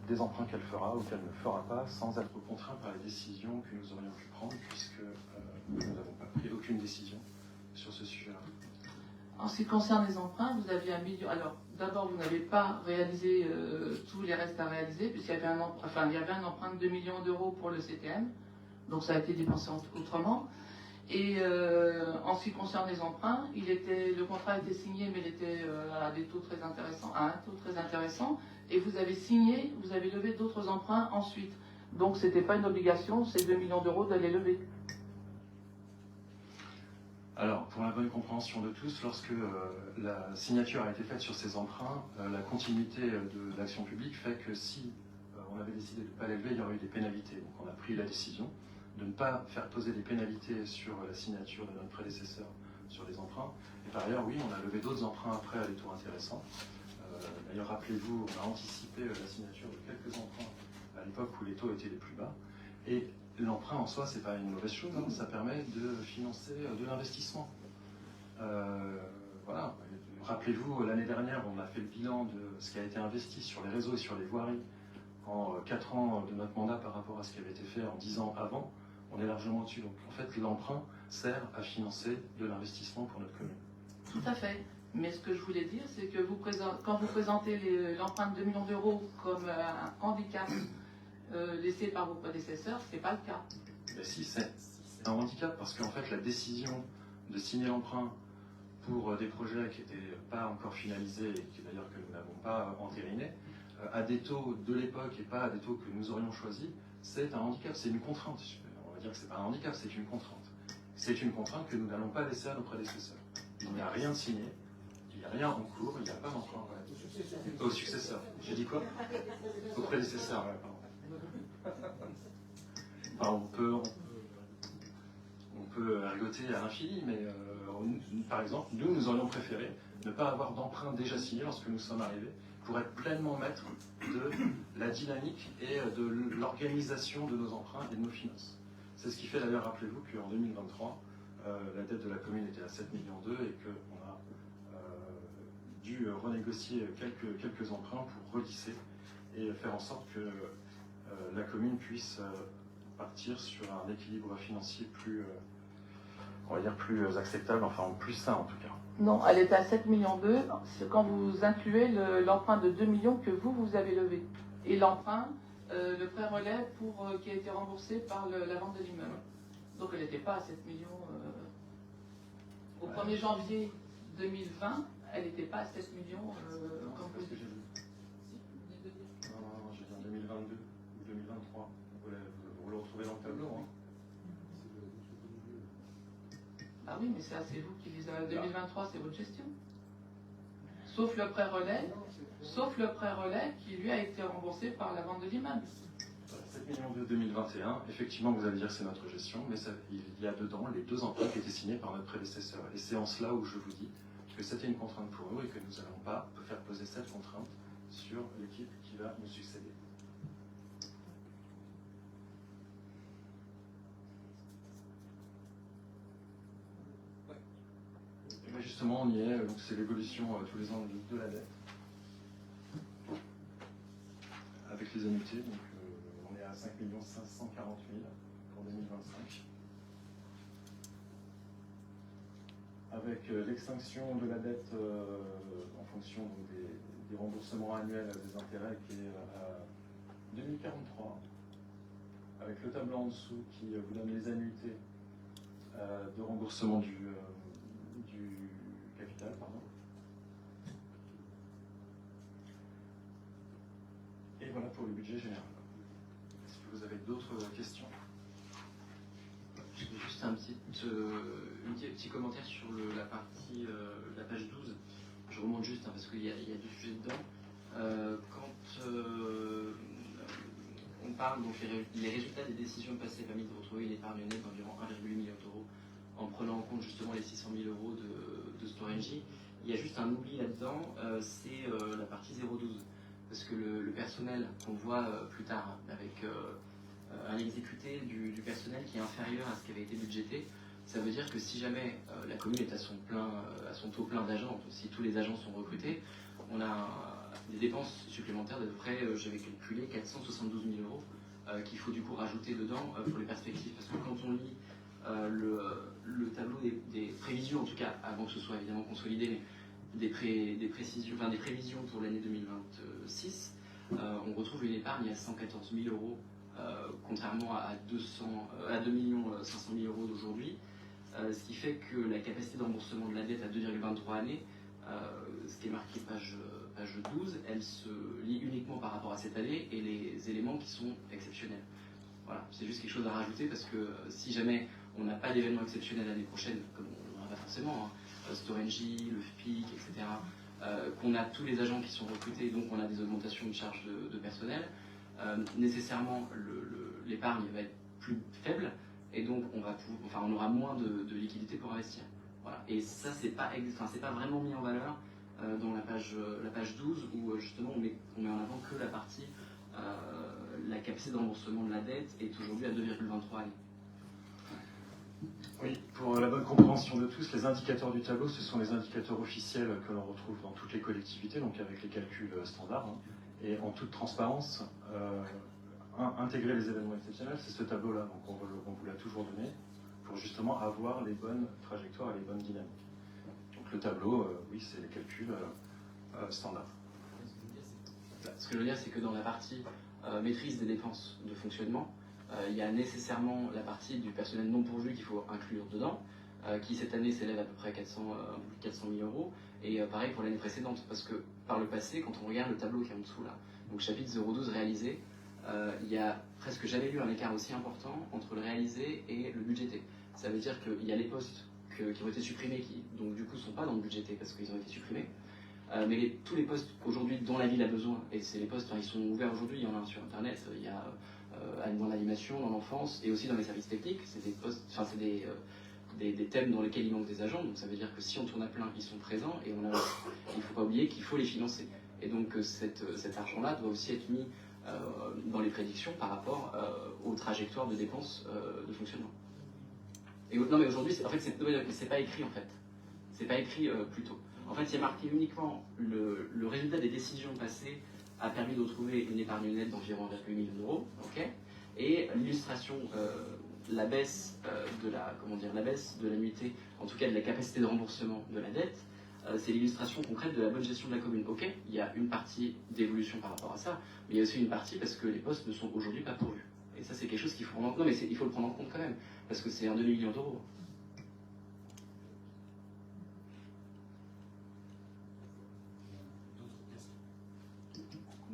des emprunts qu'elle fera ou qu'elle ne fera pas sans être contraint par les décisions que nous aurions pu prendre puisque nous n'avons pas pris aucune décision sur ce sujet-là. En ce qui concerne les emprunts, vous aviez 1 million. Alors, d'abord, vous n'avez pas réalisé tous les restes à réaliser, puisqu'il y avait un emprunt de 2 millions d'euros pour le CTM, donc ça a été dépensé autrement. Et en ce qui concerne les emprunts, le contrat était signé, mais il était à des taux très intéressants, à un taux très intéressant, et vous avez signé, vous avez levé d'autres emprunts ensuite. Donc, ce n'était pas une obligation, ces 2 millions d'euros d'aller lever. Alors, pour la bonne compréhension de tous, lorsque la signature a été faite sur ces emprunts, la continuité de l'action publique fait que si on avait décidé de ne pas les lever, il y aurait eu des pénalités. Donc on a pris la décision de ne pas faire poser des pénalités sur la signature de notre prédécesseur sur les emprunts. Et par ailleurs, oui, on a levé d'autres emprunts après à des taux intéressants. D'ailleurs, rappelez-vous, on a anticipé la signature de quelques emprunts à l'époque où les taux étaient les plus bas. Et l'emprunt en soi, c'est pas une mauvaise chose, hein, ça permet de financer de l'investissement. Voilà. Rappelez-vous, l'année dernière, on a fait le bilan de ce qui a été investi sur les réseaux et sur les voiries en 4 ans de notre mandat par rapport à ce qui avait été fait en 10 ans avant. On est largement au-dessus. Donc en fait, l'emprunt sert à financer de l'investissement pour notre commune. Tout à fait. Mais ce que je voulais dire, c'est que quand vous présentez l'emprunt de 2 millions d'euros comme un handicap laissé par vos prédécesseurs, ce n'est pas le cas. Mais si, c'est un handicap parce qu'en fait, la décision de signer l'emprunt pour des projets qui n'étaient pas encore finalisés et qui d'ailleurs que nous n'avons pas entérinés, à des taux de l'époque et pas à des taux que nous aurions choisis, c'est un handicap, c'est une contrainte. On va dire que c'est pas un handicap, c'est une contrainte. C'est une contrainte que nous n'allons pas laisser à nos prédécesseurs. Il n'y a rien de signé, il n'y a rien en cours, il n'y a pas d'emprunt. Ouais. Aux successeurs. J'ai dit quoi? Aux prédécesseurs, ouais, pardon. Enfin, on peut ergoter à l'infini, mais par exemple, nous aurions préféré ne pas avoir d'emprunt déjà signé lorsque nous sommes arrivés, pour être pleinement maître de la dynamique et de l'organisation de nos emprunts et de nos finances. C'est ce qui fait d'ailleurs, rappelez-vous, qu'en 2023, la dette de la commune était à 7,2 millions et qu'on a dû renégocier quelques emprunts pour relisser et faire en sorte que la commune puisse partir sur un équilibre financier plus, on va dire, plus acceptable, enfin plus sain en tout cas. Non, elle était à 7,2 millions, c'est quand vous incluez l'emprunt de 2 millions que vous avez levé. Et l'emprunt, le prêt relais qui a été remboursé par la vente de l'immeuble. Donc elle n'était pas à 7 millions. Au 1er janvier 2020, elle n'était pas à 7 millions comme vous dites. Non, j'ai dit en 2022 ou 2023. Vous le retrouvez dans le tableau. Hein. Ah oui, mais ça, c'est vous qui les avez. 2023, c'est votre gestion. Sauf le prêt relais qui lui a été remboursé par la vente de l'immeuble. 7 millions de 2021, effectivement, vous allez dire que c'est notre gestion, mais il y a dedans les 2 emprunts qui étaient signés par notre prédécesseur. Et c'est en cela où je vous dis que c'était une contrainte pour nous et que nous n'allons pas faire poser cette contrainte sur l'équipe qui va nous succéder. Mais justement, on y est, donc c'est l'évolution tous les ans de la dette. Avec les annuités, donc on est à 5 540 000 pour 2025. Avec l'extinction de la dette en fonction donc, des remboursements annuels des intérêts qui est à 2043. Avec le tableau en dessous qui vous donne les annuités de remboursement du capital, pardon. Et voilà pour le budget général. Est-ce que vous avez d'autres questions? J'ai juste un petit commentaire sur la partie, la page 12. Je remonte juste parce qu'il y a 2 sujets dedans. Quand on parle, donc les résultats des décisions passées permis de retrouver une épargne nette d'environ 1,8 million d'euros en prenant en compte justement les 600 000 euros de Storengy. Il y a juste un oubli là-dedans, c'est la partie 012. Parce que le personnel qu'on voit plus tard, avec un exécuté du personnel qui est inférieur à ce qui avait été budgété, ça veut dire que si jamais la commune est à son taux plein d'agents, si tous les agents sont recrutés, on a des dépenses supplémentaires d'à peu près, j'avais calculé, 472 000 euros qu'il faut du coup rajouter dedans pour les perspectives. Parce que quand on lit le tableau des prévisions, en tout cas avant que ce soit évidemment consolidé, mais des prévisions pour l'année 2026, on retrouve une épargne à 114 000 euros, contrairement à 2 500 000 euros d'aujourd'hui, ce qui fait que la capacité de remboursement de la dette à 2,23 années, ce qui est marqué page 12, elle se lie uniquement par rapport à cette année et les éléments qui sont exceptionnels. Voilà, c'est juste quelque chose à rajouter parce que si jamais on n'a pas d'événement exceptionnel l'année prochaine, comme on n'en a pas forcément, hein, Storengy, le FPIC, etc., qu'on a tous les agents qui sont recrutés, donc on a des augmentations de charges de personnel, nécessairement l'épargne va être plus faible et donc on aura moins de liquidité pour investir. Voilà. Et ça, c'est pas vraiment mis en valeur dans la page 12 où justement on met en avant que la partie la capacité de remboursement de la dette est aujourd'hui à 2,23 années. Oui, pour la bonne compréhension de tous, les indicateurs du tableau, ce sont les indicateurs officiels que l'on retrouve dans toutes les collectivités, donc avec les calculs standards. Hein. Et en toute transparence, intégrer les événements exceptionnels, c'est ce tableau-là, donc on vous l'a toujours donné, pour justement avoir les bonnes trajectoires et les bonnes dynamiques. Donc le tableau, oui, c'est les calculs standards. Ce que je veux dire, c'est que dans la partie maîtrise des dépenses de fonctionnement, il y a nécessairement la partie du personnel non pourvu qu'il faut inclure dedans, qui cette année s'élève à peu près à 400 000 euros, et pareil pour l'année précédente, parce que par le passé, quand on regarde le tableau qui est en dessous là, donc chapitre 012 réalisé, il y a presque jamais eu un écart aussi important entre le réalisé et le budgété. Ça veut dire qu'il y a les postes qui ont été supprimés, qui donc du coup ne sont pas dans le budgété parce qu'ils ont été supprimés, mais tous les postes aujourd'hui dont la ville a besoin, et c'est les postes, ils sont ouverts aujourd'hui, il y en a un sur internet, il y a dans l'animation, dans l'enfance et aussi dans les services techniques, c'est des postes, enfin c'est des thèmes dans lesquels il manque des agents, donc ça veut dire que si on tourne à plein, ils sont présents, et il ne faut pas oublier qu'il faut les financer. Et donc cet argent-là doit aussi être mis dans les prédictions par rapport aux trajectoires de dépenses de fonctionnement. Et, non mais aujourd'hui, en fait, c'est pas écrit en fait. C'est pas écrit plus tôt. En fait, il y a marqué uniquement le résultat des décisions passées a permis de retrouver une épargne nette d'environ 1,8 million d'euros, ok, et l'illustration, la baisse la baisse de l'annuité, en tout cas de la capacité de remboursement de la dette, c'est l'illustration concrète de la bonne gestion de la commune. Ok, il y a une partie d'évolution par rapport à ça, mais il y a aussi une partie parce que les postes ne sont aujourd'hui pas pourvus. Et ça, c'est quelque chose qu'il faut prendre en compte. Non, mais il faut le prendre en compte quand même, parce que c'est un demi-million d'euros.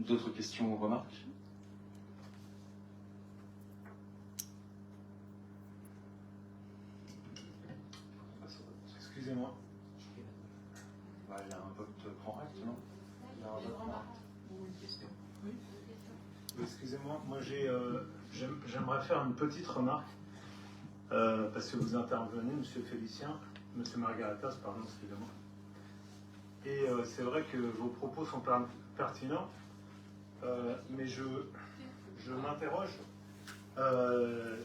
D'autres questions ou remarques? Excusez-moi. Bah, il y a un vote grand acte, non? Il y a un vote grand acte. Ou une question. Excusez-moi, moi j'aimerais faire une petite remarque, parce que vous intervenez, Monsieur Félicien, Monsieur Margaritas, pardon, excusez-moi. Et c'est vrai que vos propos sont pertinents, mais je m'interroge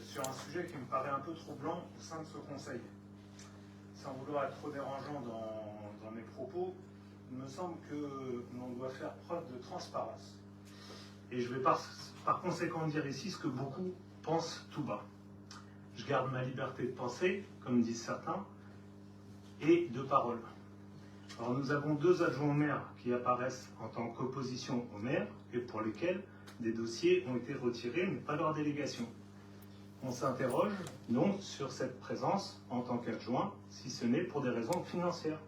sur un sujet qui me paraît un peu troublant au sein de ce Conseil. Sans vouloir être trop dérangeant dans mes propos, il me semble que l'on doit faire preuve de transparence. Et je vais par conséquent dire ici ce que beaucoup pensent tout bas. Je garde ma liberté de penser, comme disent certains, et de parole. Alors nous avons 2 adjoints au maire qui apparaissent en tant qu'opposition au maire et pour lesquels des dossiers ont été retirés, mais pas leur délégation. On s'interroge donc sur cette présence en tant qu'adjoint, si ce n'est pour des raisons financières.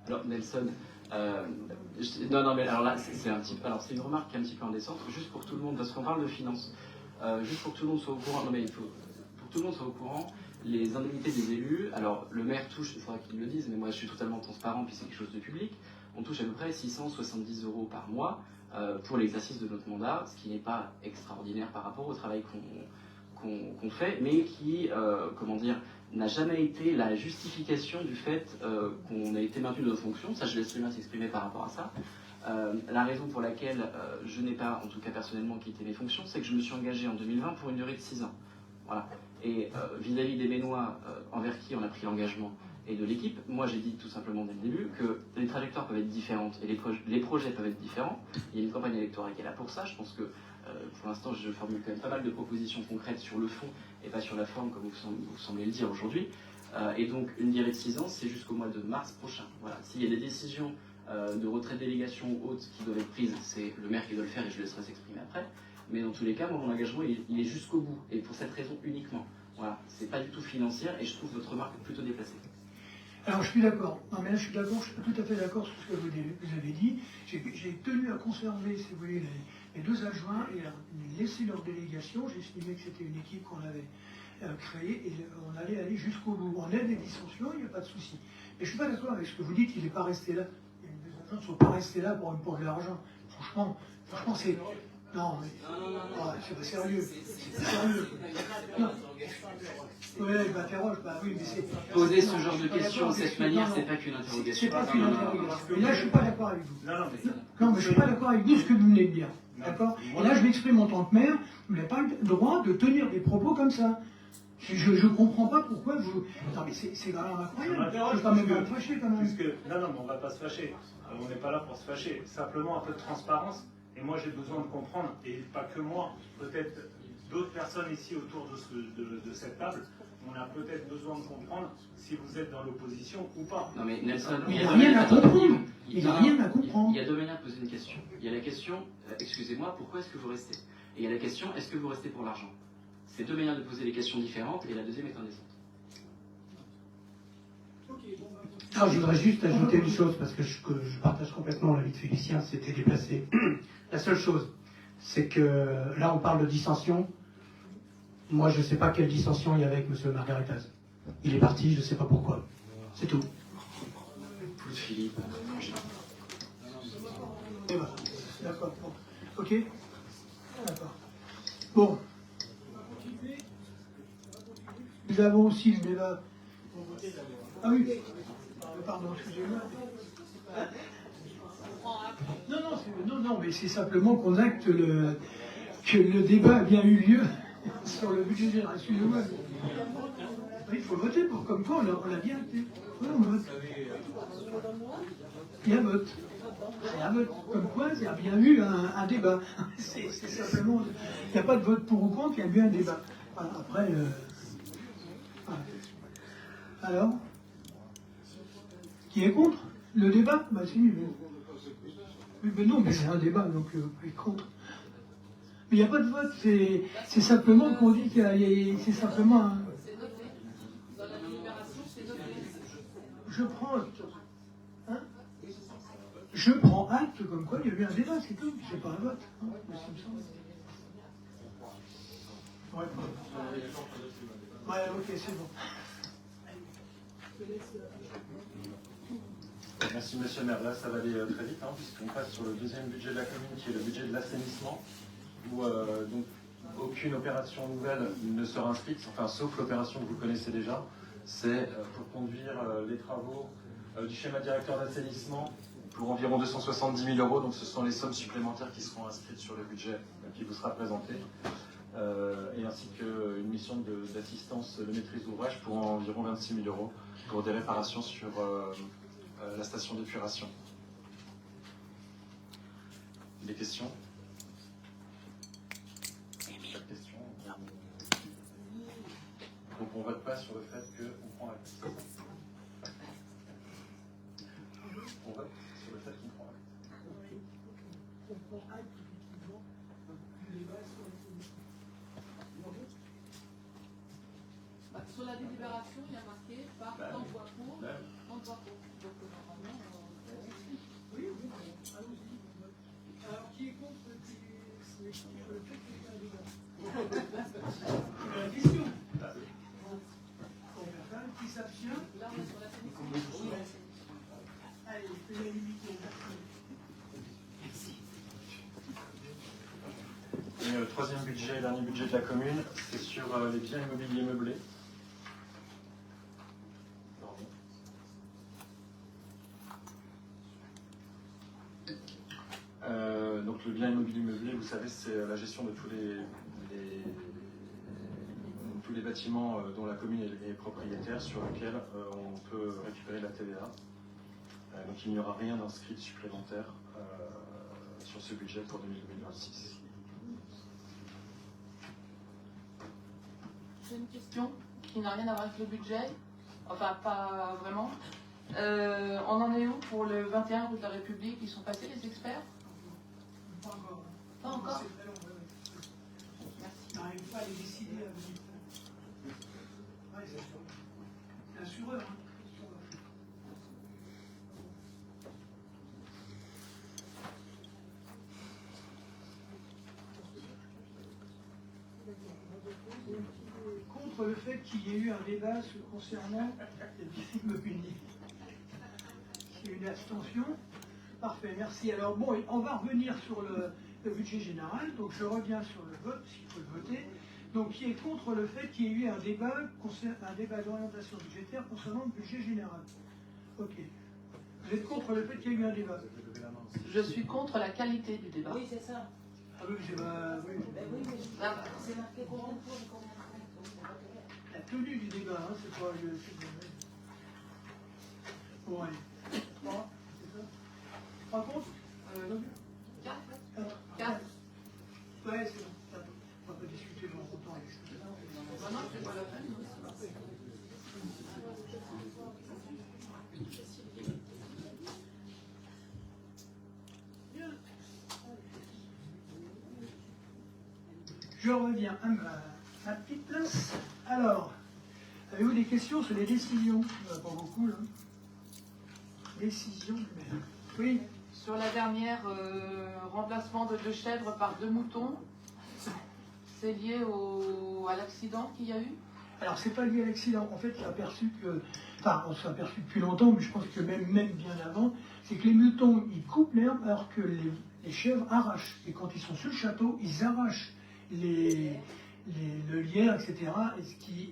Alors Nelson, non mais alors là c'est une remarque qui est un petit peu indécente, juste pour tout le monde, parce qu'on parle de finances, juste pour que tout le monde soit au courant. Non mais pour que tout le monde soit au courant, les indemnités des élus, alors le maire touche, il faudra qu'il le dise, mais moi je suis totalement transparent puis c'est quelque chose de public, on touche à peu près 670 € par mois pour l'exercice de notre mandat, ce qui n'est pas extraordinaire par rapport au travail qu'on fait, mais qui, n'a jamais été la justification du fait qu'on a été maintenu de nos fonctions. Ça, je laisse les mains s'exprimer par rapport à ça. La raison pour laquelle je n'ai pas, en tout cas personnellement, quitté mes fonctions, c'est que je me suis engagé en 2020 pour une durée de 6 ans. Voilà. Et vis-à-vis des Ménois envers qui on a pris l'engagement et de l'équipe, moi j'ai dit tout simplement dès le début que les trajectoires peuvent être différentes et les projets peuvent être différents. Il y a une campagne électorale qui est là pour ça. Je pense que pour l'instant je formule quand même pas mal de propositions concrètes sur le fond et pas sur la forme comme vous semblez le dire aujourd'hui. Et donc une durée de 6 ans, c'est jusqu'au mois de mars prochain. Voilà. S'il y a des décisions de retrait de délégation ou autres qui doivent être prises, c'est le maire qui doit le faire et je le laisserai s'exprimer après. Mais dans tous les cas, moi, mon engagement, il est jusqu'au bout. Et pour cette raison uniquement. Voilà. C'est pas du tout financière et je trouve votre remarque plutôt déplacée. Alors je suis d'accord. Non mais là je suis d'accord, je suis tout à fait d'accord sur ce que vous avez dit. J'ai tenu à conserver, si vous voulez, les 2 adjoints et à laisser leur délégation. J'ai estimé que c'était une équipe qu'on avait créée et on allait aller jusqu'au bout. On a des dissensions, il n'y a pas de souci. Mais je suis pas d'accord avec ce que vous dites, il n'est pas resté là. Les 2 adjoints ne sont pas restés là pour de l'argent. Franchement c'est... Non, mais c'est pas sérieux. C'est sérieux. Oui, je m'interroge. Bah oui, mais c'est. Poser ce genre de questions de cette manière, c'est pas qu'une interrogation. C'est pas qu'une interrogation. Et là, je suis pas d'accord avec vous. Non, mais je suis pas d'accord avec vous ce que vous venez de dire. D'accord. Et là, je m'exprime en tant que maire. Vous n'avez pas le droit de tenir des propos comme ça. Je ne comprends pas pourquoi vous. Non, mais c'est quand même incroyable. Je peux quand même pas me fâcher quand même. Non, mais on ne va pas se fâcher. On n'est pas là pour se fâcher. Simplement un peu de transparence. Et moi, j'ai besoin de comprendre, et pas que moi, peut-être d'autres personnes ici autour de cette table, on a peut-être besoin de comprendre si vous êtes dans l'opposition ou pas. Non mais Nelson, il n'y a rien à comprendre. Il y a rien à comprendre. Il y a 2 manières de poser une question. Il y a la question, excusez-moi, pourquoi est-ce que vous restez? Et il y a la question, est-ce que vous restez pour l'argent? C'est deux manières de poser les questions différentes, et la deuxième est indécente. Alors, je voudrais juste ajouter une chose, parce que je partage complètement l'avis de Félicien, c'était déplacé. La seule chose, c'est que là, on parle de dissension. Moi, je ne sais pas quelle dissension il y avait avec M. Margaretaz. Il est parti, je ne sais pas pourquoi. C'est tout. Plus Philippe. D'accord. Bon. Ok. D'accord. Bon. Nous avons aussi le débat. Ah oui. Pardon, excusez-moi. Non, mais c'est simplement qu'on acte que le débat a bien eu lieu sur le budget général. Excusez-moi. Oui, il faut voter pour comme quoi on l'a bien acté. Oui, on vote. Il y a un vote. Il y a un vote. Comme quoi, il y a bien eu un débat. C'est simplement. Il n'y a pas de vote pour ou contre, il y a bien un débat. Voilà, après. Voilà. Alors, qui est contre le débat? Bah si, mais non, mais c'est un débat, donc il est contre. Mais il n'y a pas de vote, c'est simplement qu'on dit qu'il y a. C'est simplement un. C'est noté. Dans la délibération, c'est noté. Je prends acte. Hein? Je prends acte comme quoi il y a eu un débat, c'est tout, c'est pas un vote. Hein, il me semble. Ouais, ok, c'est bon. Merci Monsieur le maire. Là, ça va aller très vite, puisqu'on passe sur le deuxième budget de la commune, qui est le budget de l'assainissement, où donc, aucune opération nouvelle ne sera inscrite, enfin, sauf l'opération que vous connaissez déjà. C'est pour conduire les travaux du schéma directeur d'assainissement pour environ 270 000 euros. Donc, ce sont les sommes supplémentaires qui seront inscrites sur le budget qui vous sera présenté. Et ainsi qu'une mission d'assistance de maîtrise d'ouvrage pour environ 26 000 euros pour des réparations sur la station d'épuration. Des questions? Pas de questions. Donc on ne vote pas sur le fait qu'on prend acte. On vote sur le fait qu'on prend acte. On prend acte, effectivement, du débat sur Sur la délibération, il y a marqué par tant de voix pour, tant de voix contre. Donc normalement, oui, allons-y. Alors, qui est contre le fait qu'il y ait un débat? C'est la question. Qui s'abstient? là, on est sur l'assainissement. Allez, l'unanimité. Et le troisième budget, dernier budget de la commune, c'est sur les biens immobiliers meublés. Donc le bien immobilier meublé, vous savez, c'est la gestion de tous les bâtiments dont la commune est propriétaire, sur lesquels on peut récupérer la TVA. Donc il n'y aura rien d'inscrit supplémentaire sur ce budget pour 2026. J'ai une question qui n'a rien à voir avec le budget, enfin pas vraiment. On en est où pour le 21 rue de la République? Ils sont passés les experts? Pas encore. Pas encore? C'est très long, ouais. Merci. On n'arrive pas à les décider à venir. Ouais, c'est l'assureur. Hein. Contre le fait qu'il y ait eu un débat concernant les biens immobiliers. Il y a eu une abstention. Parfait, merci. Alors bon, on va revenir sur le budget général. Donc je reviens sur le vote, s'il faut le voter. Donc qui est contre le fait qu'il y ait eu un débat d'orientation budgétaire concernant le budget général? Ok. Vous êtes contre le fait qu'il y ait eu un débat? Je suis contre la qualité du débat. Oui, c'est ça. Ah oui, c'est pas... Oui. Ben oui, mais Ah bah, c'est marqué combien de pour et combien de contre, donc c'est pas clair. La tenue du débat, hein, c'est pas... Bon, allez. 3, c'est ça? 3 contre? 4. 4. Ouais, c'est bon. 4. On va pas discuter longtemps avec ça. Maintenant, c'est pas la peine. Je reviens ma petite place. Alors, avez-vous des questions sur les décisions? Il n'y en a pas beaucoup, là. Décision du maire. Oui. Sur la dernière, remplacement de 2 chèvres par 2 moutons, c'est lié à l'accident qu'il y a eu? Alors, c'est pas lié à l'accident. En fait, on s'est aperçu que, enfin, on s'est aperçu depuis longtemps, mais je pense que même bien avant, c'est que les moutons, ils coupent l'herbe alors que les chèvres arrachent. Et quand ils sont sur le château, ils arrachent le lierre, etc.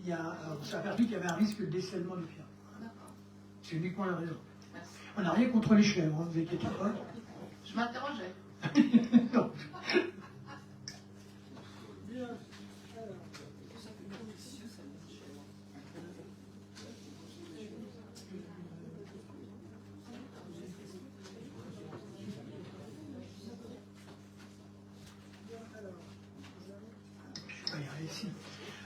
Et on s'est aperçu qu'il y avait un risque de décèlement de pierre. D'accord. C'est uniquement la raison. Merci. On n'a rien contre les chèvres, hein, ne vous inquiétez pas. Je m'interrogeais. Non. Je vais y aller ici.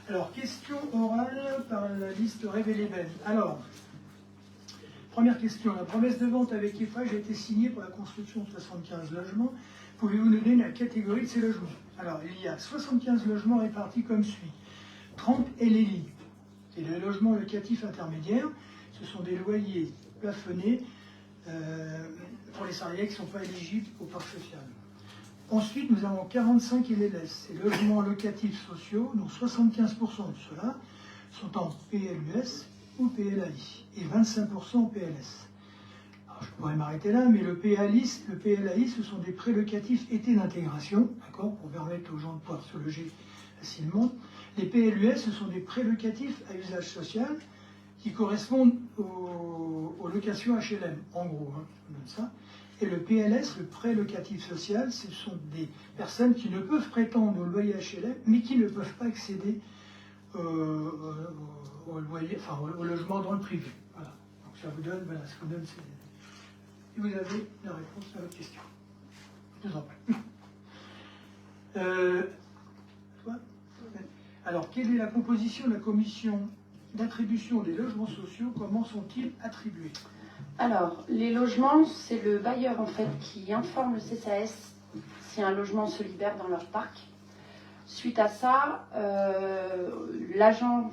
Alors, question orale par la liste révélée belle. Alors, première question. La promesse de vente avec Eiffage a été signée pour la construction de 75 logements. Pouvez-vous nous donner la catégorie de ces logements? Alors, il y a 75 logements répartis comme suit. 30 LLI, c'est les logements locatifs intermédiaires. Ce sont des loyers plafonnés pour les salariés qui ne sont pas éligibles au parc social. Ensuite, nous avons 45 LLS, ces logements locatifs sociaux, dont 75% de ceux-là sont en PLUS ou PLAI, et 25% en PLS. Alors, je pourrais m'arrêter là, mais le PLAI, ce sont des prêts locatifs été d'intégration, d'accord, pour permettre aux gens de pouvoir se loger facilement. Les PLUS, ce sont des prêts locatifs à usage social qui correspondent aux locations HLM, en gros, hein, comme ça. Et le PLS, le prêt locatif social, ce sont des personnes qui ne peuvent prétendre au loyer HLM, mais qui ne peuvent pas accéder au logement dans le privé. Voilà. Donc ça vous donne, voilà, ce que vous donne, et vous avez la réponse à votre question. Je vous en prie. Toi ? Alors, quelle est la composition de la commission d'attribution des logements sociaux? Comment sont-ils attribués? Alors, les logements, c'est le bailleur en fait qui informe le CCAS si un logement se libère dans leur parc. Suite à ça, l'agent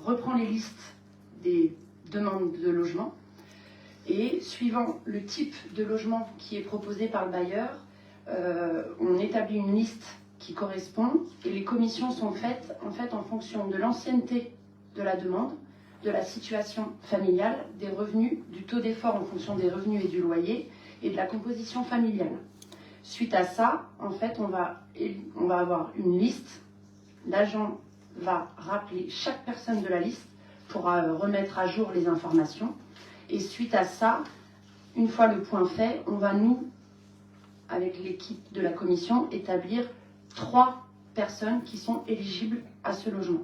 reprend les listes des demandes de logement et suivant le type de logement qui est proposé par le bailleur, on établit une liste qui correspond et les commissions sont faites en fait en fonction de l'ancienneté de la demande, de la situation familiale, des revenus, du taux d'effort en fonction des revenus et du loyer et de la composition familiale. Suite à ça, en fait, on va avoir une liste. L'agent va rappeler chaque personne de la liste pour remettre à jour les informations. Et suite à ça, une fois le point fait, on va nous, avec l'équipe de la commission, établir 3 personnes qui sont éligibles à ce logement.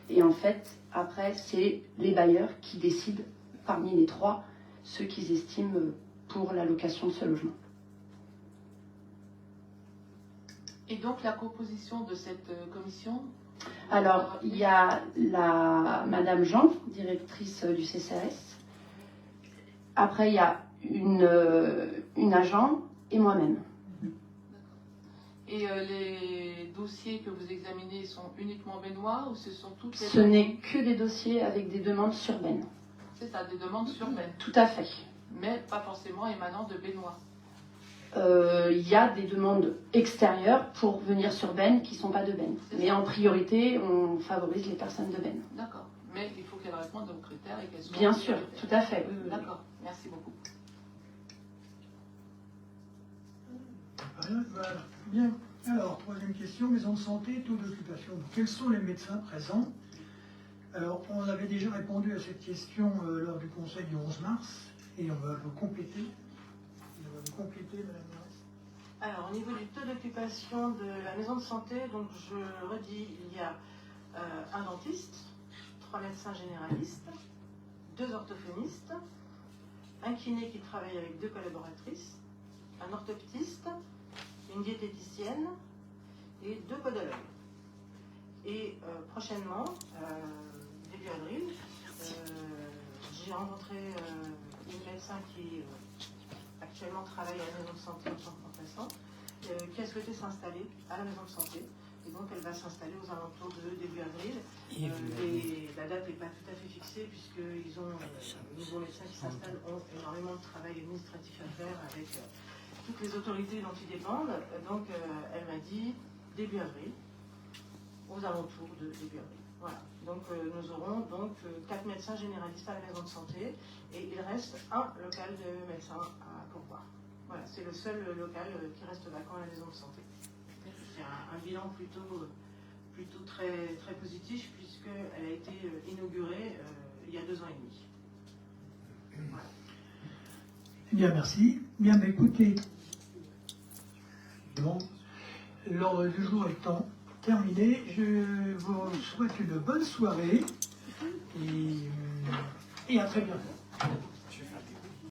Et en fait, après, c'est les bailleurs qui décident parmi les 3 ceux qu'ils estiment pour la location de ce logement. Et donc la composition de cette commission? Alors, il y a Madame Jean, directrice du CCAS. Après, il y a une agent et moi-même. Et les dossiers que vous examinez sont uniquement béninois ou ce sont toutes les... Ce n'est que des dossiers avec des demandes sur Ben. C'est ça, des demandes sur Ben. Tout à fait. Mais pas forcément émanant de béninois. Il y a des demandes extérieures pour venir sur Ben qui ne sont pas de Ben. Mais en priorité, on favorise les personnes de Ben. D'accord. Mais il faut qu'elles répondent aux critères et qu'elles soient... Bien sûr, tout à fait. Oui. D'accord. Merci beaucoup. Voilà. Bien. Alors, troisième question, maison de santé, taux d'occupation. Quels sont les médecins présents? Alors, on avait déjà répondu à cette question lors du conseil du 11 mars, et on va vous compléter. Madame Maris. Alors, au niveau du taux d'occupation de la maison de santé, donc je redis, il y a un dentiste, 3 médecins généralistes, 2 orthophonistes, un kiné qui travaille avec 2 collaboratrices, un orthoptiste, une diététicienne et 2 podologues. Et prochainement, début avril, j'ai rencontré une médecin qui actuellement travaille à la maison de santé en tant que remplaçant, qui a souhaité s'installer à la maison de santé Et donc elle va s'installer aux alentours de début avril. Et la date n'est pas tout à fait fixée puisqu'ils ont les nouveaux médecins qui s'installent ont énormément de travail administratif à faire avec toutes les autorités dont ils dépendent. Donc elle m'a dit début avril, aux alentours de début avril. Voilà. Donc nous aurons donc 4 médecins généralistes à la maison de santé et il reste un local de médecin à pourvoir. Voilà, c'est le seul local qui reste vacant à la maison de santé. C'est un bilan plutôt très, très positif puisqu'elle a été inaugurée il y a 2 ans et demi. Voilà. Bien, merci. Bien, bah, écoutez, bon, l'ordre du jour étant terminé, je vous souhaite une bonne soirée et à très bientôt.